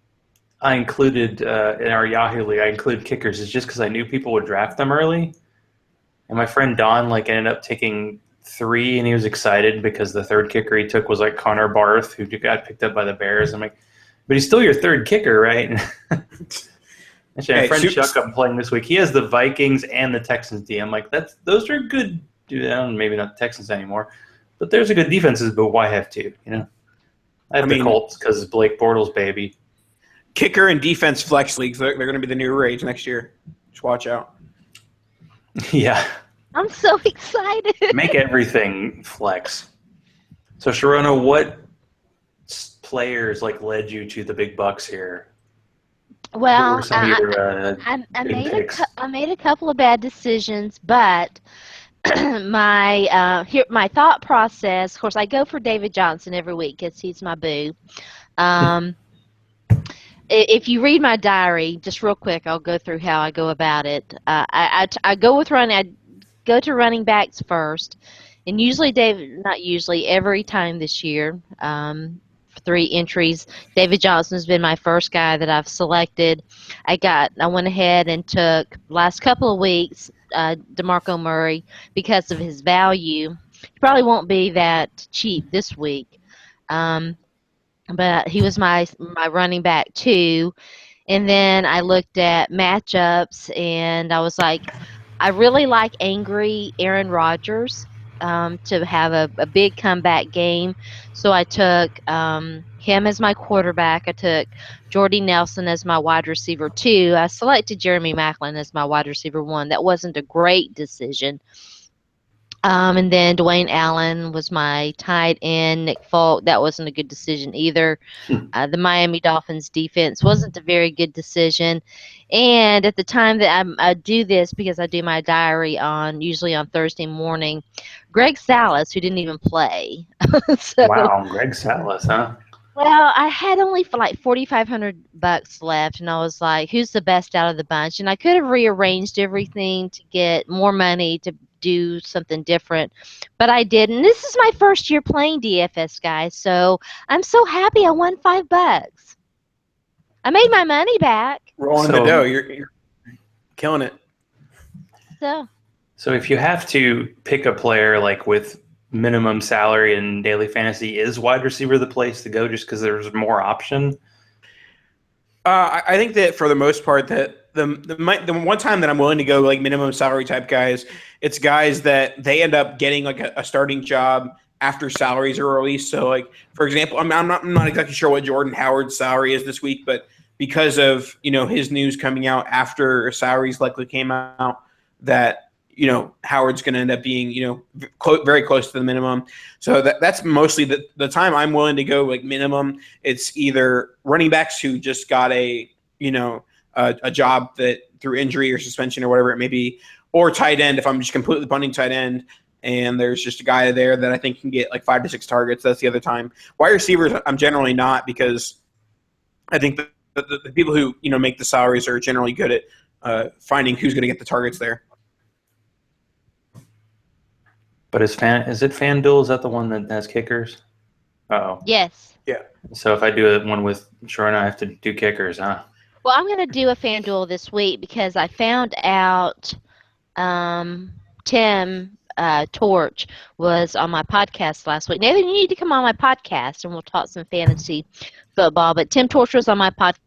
I included in our Yahoo League, I included kickers is just because I knew people would draft them early. And my friend Don ended up taking 3, and he was excited because the third kicker he took was like Connor Barth, who got picked up by the Bears. I'm like, but he's still your third kicker, right? Actually, my friend Chuck, I'm playing this week. He has the Vikings and the Texans D. I'm like, those are good. Maybe not the Texans anymore, but there's a good defenses. But why have two? I have the Colts because it's Blake Bortles, baby. Kicker and defense flex leagues. They're going to be the new rage next year. Just watch out. Yeah. I'm so excited. Make everything flex. So, Sharona, what players led you to the big bucks here? Well, I made a couple of bad decisions, but my thought process. Of course, I go for David Johnson every week because he's my boo. If you read my diary, just real quick, I'll go through how I go about it. I go with running. I go to running backs first, and usually every time this year, 3 entries. David Johnson's been my first guy that I've selected. I went ahead and took last couple of weeks DeMarco Murray because of his value. He probably won't be that cheap this week. But he was my running back too. And then I looked at matchups, and I was like, I really like angry Aaron Rodgers to have a big comeback game. So I took him as my quarterback. I took Jordy Nelson as my wide receiver 2. I selected Jeremy Maclin as my wide receiver 1. That wasn't a great decision. And then Dwayne Allen was my tight end. Nick Folk, that wasn't a good decision either. The Miami Dolphins defense wasn't a very good decision. And at the time that I do this, because I do my diary usually on Thursday morning, Greg Salas, who didn't even play. Wow, Greg Salas, huh? Well, I had only for like $4,500 left, and I was like, who's the best out of the bunch? And I could have rearranged everything to get more money to do something different, but I didn't. This is my first year playing DFS, guys, so I'm so happy I won $5. I made my money back. Rolling the dough. You're killing it. So if you have to pick a player with minimum salary in daily fantasy, is wide receiver the place to go just because there's more option? I think that for the most part that the one time that I'm willing to go minimum salary type guys, it's guys that they end up getting a starting job after salaries are released. So for example, I'm not exactly sure what Jordan Howard's salary is this week, but because of his news coming out after salaries likely came out, that Howard's going to end up being very close to the minimum. So that's mostly the time I'm willing to go minimum. It's either running backs who just got a job that through injury or suspension or whatever it may be, or tight end if I'm just completely punting tight end and there's just a guy there that I think can get 5 to 6 targets. That's the other time. Wide receivers I'm generally not, because I think the people who make the salaries are generally good at finding who's going to get the targets there. But is it FanDuel? Is that the one that has kickers? Oh. Yes. Yeah. So if I do one with Sharona, I have to do kickers, huh? Well, I'm going to do a FanDuel this week because I found out Tim Torch was on my podcast last week. Nathan, you need to come on my podcast and we'll talk some fantasy football. But Tim Torch was on my podcast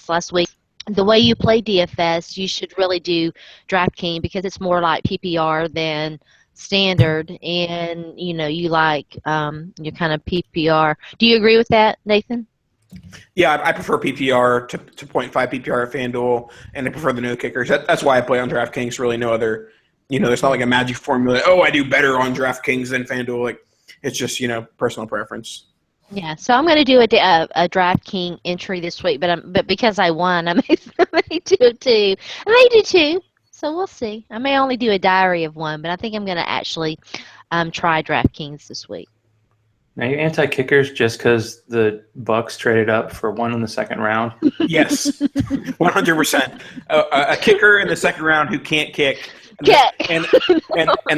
last week. The way you play DFS, you should really do DraftKings because it's more like PPR than standard, and you like your kind of PPR. Do you agree with that, Nathan? Yeah, I prefer PPR to 0.5 PPR at FanDuel, and I prefer the no kickers. That's why I play on DraftKings. Really, no other. There's not a magic formula. Oh, I do better on DraftKings than FanDuel. It's just personal preference. Yeah, so I'm going to do a DraftKings entry this week, but because I won, I may do 2. I may do 2, so we'll see. I may only do a diary of 1, but I think I'm going to actually try DraftKings this week. Now, you're anti-kickers just because the Bucks traded up for 1 in the second round? Yes, 100%. A kicker in the second round who can't kick. And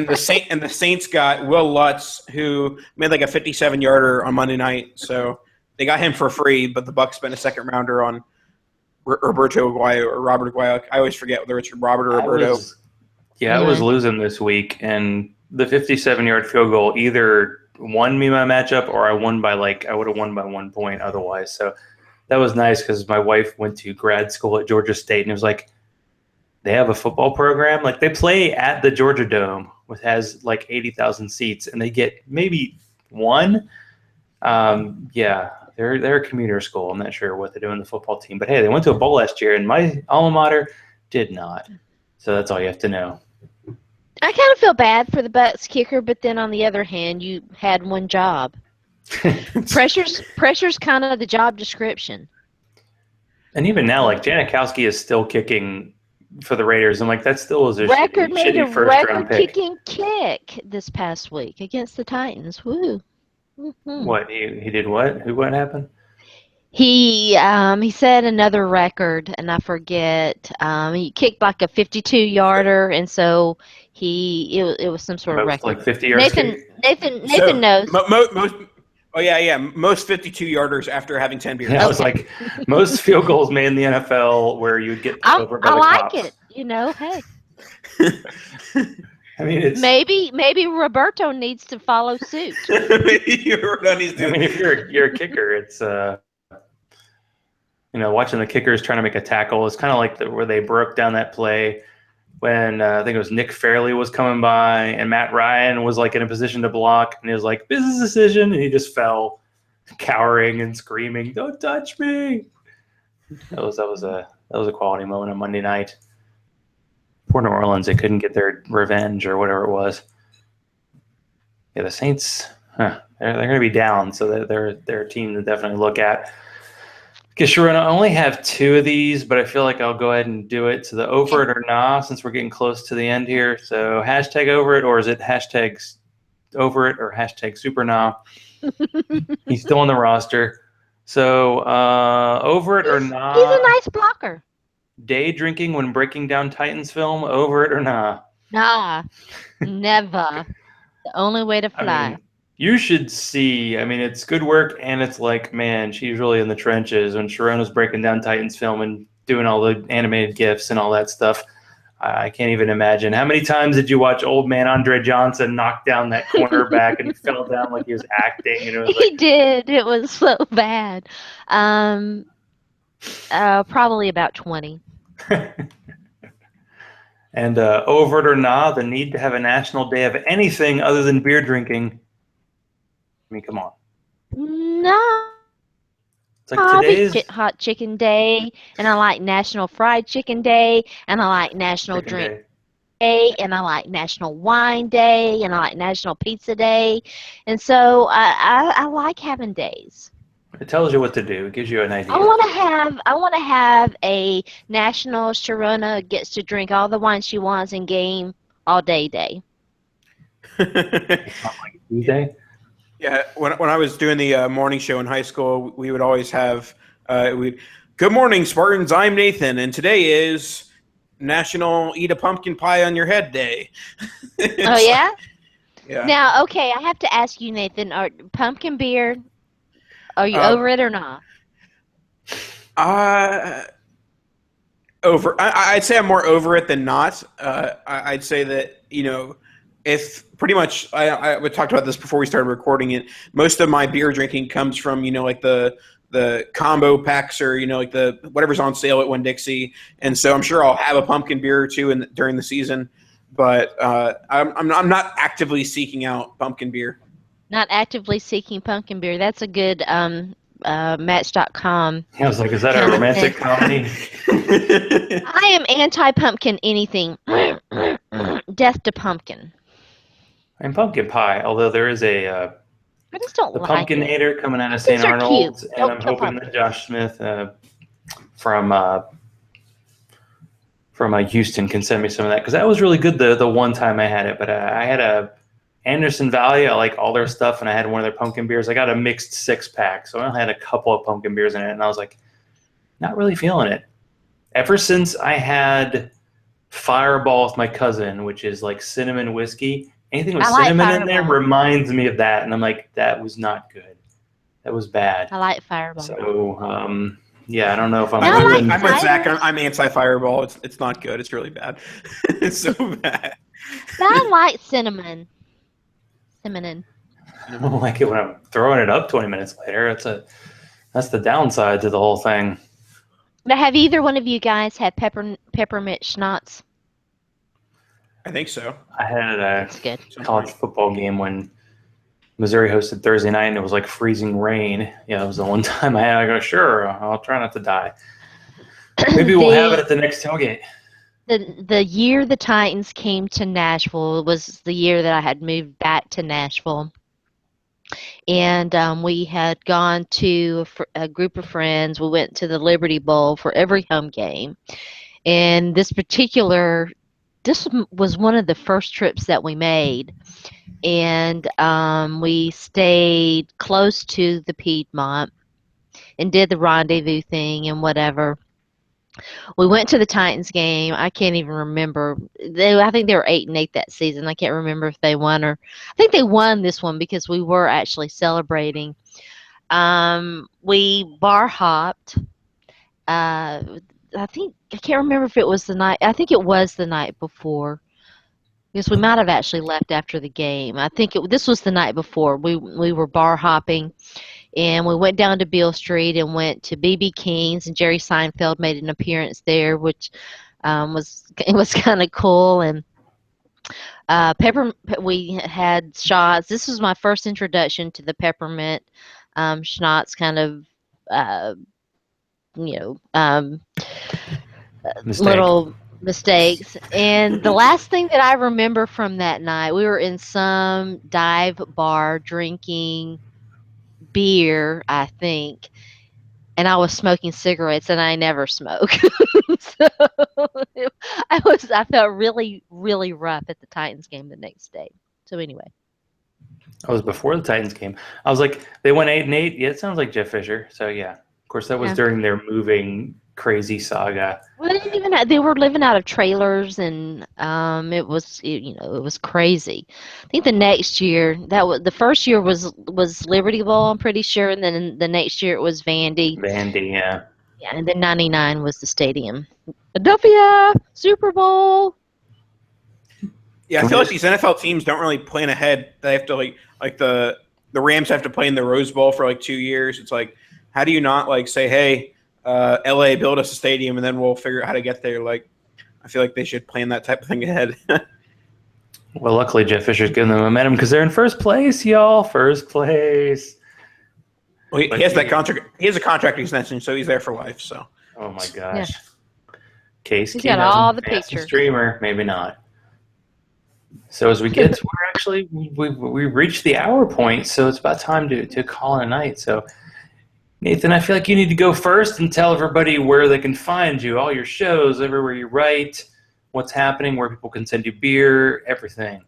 the Saints got Will Lutz, who made a 57-yarder on Monday night. So they got him for free, but the Bucks spent a second rounder on Roberto Aguayo or Robert Aguayo. I always forget whether it's Robert or Roberto. Yeah, I was losing this week, and the 57-yard field goal either won me my matchup or I would have won by 1 point otherwise. So that was nice because my wife went to grad school at Georgia State, and it was like they have a football program. Like they play at the Georgia Dome, which has like 80,000 seats, and they get maybe one. Yeah, they're a commuter school. I'm not sure what they do in the football team, but hey, they went to a bowl last year, and my alma mater did not. So that's all you have to know. I kind of feel bad for the Bucks kicker, but then on the other hand, you had one job. Pressure's kind of the job description. And even now, like Janikowski is still kicking for the Raiders. I'm like, that still is a shitty first-round pick. Record-kicking kick this past week against the Titans. Woo! Mm-hmm. What he did? What? What happened? He said another record, and I forget. He kicked like a 52-yarder, and so it was some sort of record. Like 50 yards. Nathan knows. Most 52-yarders after having 10 beers. Yeah, I was like, most field goals made in the NFL where you'd get over by the cops. I like it. Hey. I mean, it's maybe Roberto needs to follow suit. If you're a kicker, it's watching the kickers trying to make a tackle. It's kind of like where they broke down that play when I think it was Nick Fairley was coming by and Matt Ryan was like in a position to block, and he was like, business decision, and he just fell, cowering and screaming, "Don't touch me!" That was a quality moment on Monday night. Poor New Orleans, they couldn't get their revenge or whatever it was. Yeah, the Saints, they're going to be down, so they're a team to definitely look at. Because Sharona, I only have 2 of these, but I feel like I'll go ahead and do it. So the over it or nah, since we're getting close to the end here. So hashtag over it, or is it hashtag over it or hashtag super nah? He's still on the roster. So over it or nah. He's a nice blocker. Day drinking when breaking down Titans film, over it or nah? Nah, never. The only way to fly. I mean, you should see. I mean, it's good work, and it's like, man, she's really in the trenches. When Sharona's breaking down Titans film and doing all the animated GIFs and all that stuff, I can't even imagine. How many times did you watch old man Andre Johnson knock down that cornerback and fell down like he was acting? And it was he did. It was so bad. Probably about 20. And over it or nah, the need to have a national day of anything other than beer drinking. I mean, come on. No. It's like today's hot chicken day, and I like National Fried Chicken Day, and I like National Drink Day, and I like National Wine Day, and I like National Pizza Day, and so I like having days. It tells you what to do. It gives you an idea. I want to have a National Sharona gets to drink all the wine she wants and game all day. Like Tuesday. Yeah, when I was doing the morning show in high school, we would always have good morning, Spartans. I'm Nathan, and today is National Eat a Pumpkin Pie on Your Head Day. Oh yeah. Yeah. Now, okay, I have to ask you, Nathan. Pumpkin beer? Are you over it or not? Over. I'd say I'm more over it than not. I'd say that if pretty much we talked about this before we started recording it. Most of my beer drinking comes from like the combo packs or like the whatever's on sale at Winn-Dixie, and so I'm sure I'll have a pumpkin beer or two during the season. But I'm not actively seeking out pumpkin beer. Not actively seeking pumpkin beer. That's a good Match.com. I was like, is that a romantic comedy? I am anti-pumpkin anything. Death to pumpkin. And pumpkin pie, although there is I just don't the like Pumpkinator coming out of St. Arnold's, and I'm hoping that Josh Smith from Houston can send me some of that, because that was really good the one time I had it. But I had a Anderson Valley. I like all their stuff, and I had one of their pumpkin beers. I got a mixed 6-pack, so I only had a couple of pumpkin beers in it, and I was like, not really feeling it. Ever since I had Fireball with my cousin, which is like cinnamon whiskey, anything with cinnamon in there reminds me of that, and I'm like, that was not good. That was bad. I like Fireball. So, Yeah, I don't know if I'm I like moving. I'm with Zach. ciders. I'm anti-fireball. It's not good. It's really bad. It's so bad. But I like cinnamon. Cinnamon. I don't like it when I'm throwing it up 20 minutes later. That's the downside to the whole thing. But have either one of you guys had peppermint schnapps? I think so. I had a It's good. college football game when Missouri hosted Thursday night, and it was like freezing rain. Yeah, it was the one time I go, sure, I'll try not to die. Maybe we'll have it at the next tailgate. The year the Titans came to Nashville was the year that I had moved back to Nashville. And we had gone to a group of friends. We went to the Liberty Bowl for every home game. And this was one of the first trips that we made. And we stayed close to the Piedmont and did the rendezvous thing and whatever. We went to the Titans game. I can't even remember. I think they were 8-8 that season. I can't remember if they won or I think they won this one because we were actually celebrating. We bar hopped. I can't remember if it was the night. I think it was the night before because we might have actually left after the game. I think this was the night before. We were bar hopping. And we went down to Beale Street and went to B.B. King's, and Jerry Seinfeld made an appearance there, which was kind of cool. And we had shots. This was my first introduction to the peppermint schnapps kind of, little mistakes. And the last thing that I remember from that night, we were in some dive bar drinking beer, I think, and I was smoking cigarettes, and I never smoke. So I felt really, really rough at the Titans game the next day. So anyway, I was before the Titans game. I was like, they went 8-8. Yeah, it sounds like Jeff Fisher. So yeah, of course that was during their moving crazy saga. Well, they were living out of trailers, and it was crazy. I think the next year the first year was Liberty Bowl, I'm pretty sure, and then the next year it was Vandy. Vandy, yeah. Yeah, and then '99 was the stadium. Philadelphia Super Bowl. Yeah, I feel like these NFL teams don't really plan ahead. They have to like the Rams have to play in the Rose Bowl for like 2 years. It's like, how do you not like say, hey, LA, build us a stadium, and then we'll figure out how to get there. Like, I feel like they should plan that type of thing ahead. Well, luckily Jeff Fisher's giving them momentum because they're in first place, y'all. First place. Well, he has that contract. He has a contract extension, so he's there for life. So. Oh my gosh. Yeah. Case he's got all the pictures. Streamer, maybe not. So as we get to we reached the hour point, so it's about time to call it a night. So. Nathan, I feel like you need to go first and tell everybody where they can find you, all your shows, everywhere you write, what's happening, where people can send you beer, everything.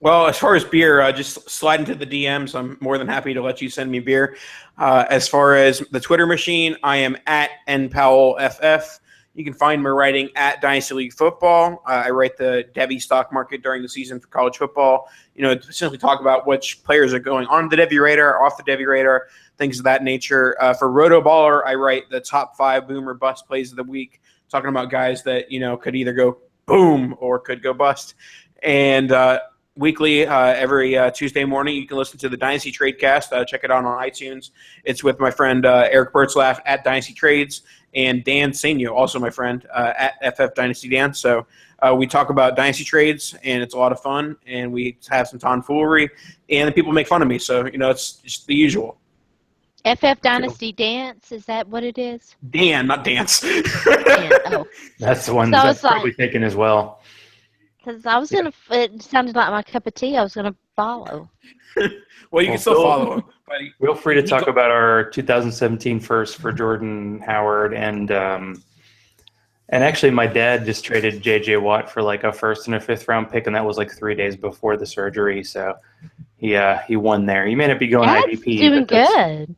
Well, as far as beer, just slide into the DMs. I'm more than happy to let you send me beer. As far as the Twitter machine, I am at NPowellFF. You can find my writing at Dynasty League Football. I write the Devy stock market during the season for college football. Simply talk about which players are going on the Devy radar, off the Devy radar, things of that nature. For Roto Baller, I write the top 5 boom or bust plays of the week, talking about guys that, could either go boom or could go bust. And weekly, every Tuesday morning, you can listen to the Dynasty Tradecast. Check it out on iTunes. It's with my friend Eric Bertzlaff at Dynasty Trades and Dan Senio, also my friend, at FF Dynasty Dan. So we talk about Dynasty Trades, and it's a lot of fun, and we have some tomfoolery, and the people make fun of me. So, it's just the usual. FF Dynasty Dance, is that what it is? Dan, not dance. Dan, oh. That's the one that's probably taken as well. Because I was going to, it sounded like my cup of tea. I was going to follow. Well, you can still follow him. Feel free to talk about our 2017 first for Jordan Howard. And actually, my dad just traded J.J. Watt for like a first and a fifth round pick, and that was like 3 days before the surgery. So he won there. He may not be going That's IDP. Doing good.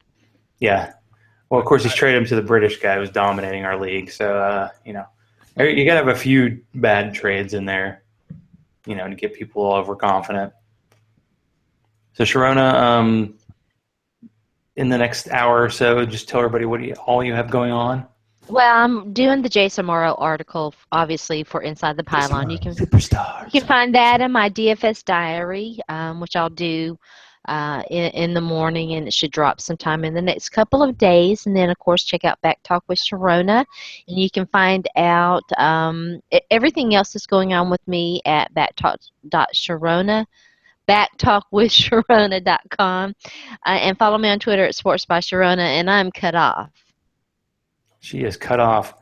Yeah. Well, of course, he's traded him to the British guy who's dominating our league. So, you got to have a few bad trades in there, to get people overconfident. So, Sharona, in the next hour or so? Just tell everybody what all you have going on. Well, I'm doing the Jason Morrow article, obviously, for Inside the Pylon. You can find that in my DFS diary, which I'll do in the morning, and it should drop sometime in the next couple of days. And then, of course, check out Back Talk with Sharona, and you can find out everything else that's going on with me at backtalk.sharona. backtalkwithsharona.com, and follow me on Twitter at Sports by Sharona, and I'm cut off. She is cut off.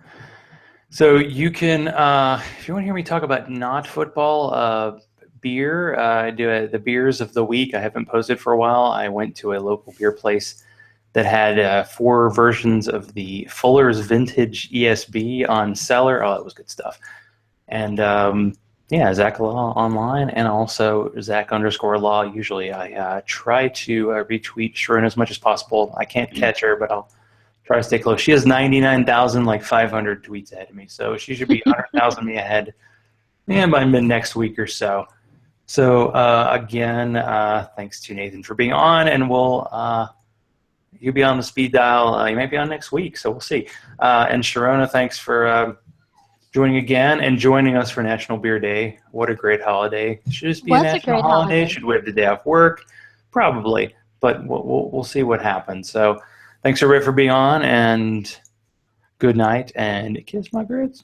So you can, if you want to hear me talk about not football, beer, I do the beers of the week. I haven't posted for a while. I went to a local beer place that had 4 versions of the Fuller's Vintage ESB on cellar. Oh, that was good stuff. And yeah, Zach Law online, and also Zach_Law. Usually I try to retweet Sharona as much as possible. I can't catch her, but I'll try to stay close. She has 99,500 tweets ahead of me, so she should be 100,000 me ahead by mid next week or so. So again, thanks to Nathan for being on, and you'll be on the speed dial. You might be on next week, so we'll see. And Sharona, thanks for joining again and joining us for National Beer Day. What a great holiday! Should this be a national holiday? Should we have the day off work? Probably, but we'll see what happens. So. Thanks, everybody, for being on, and good night, and kiss my grits.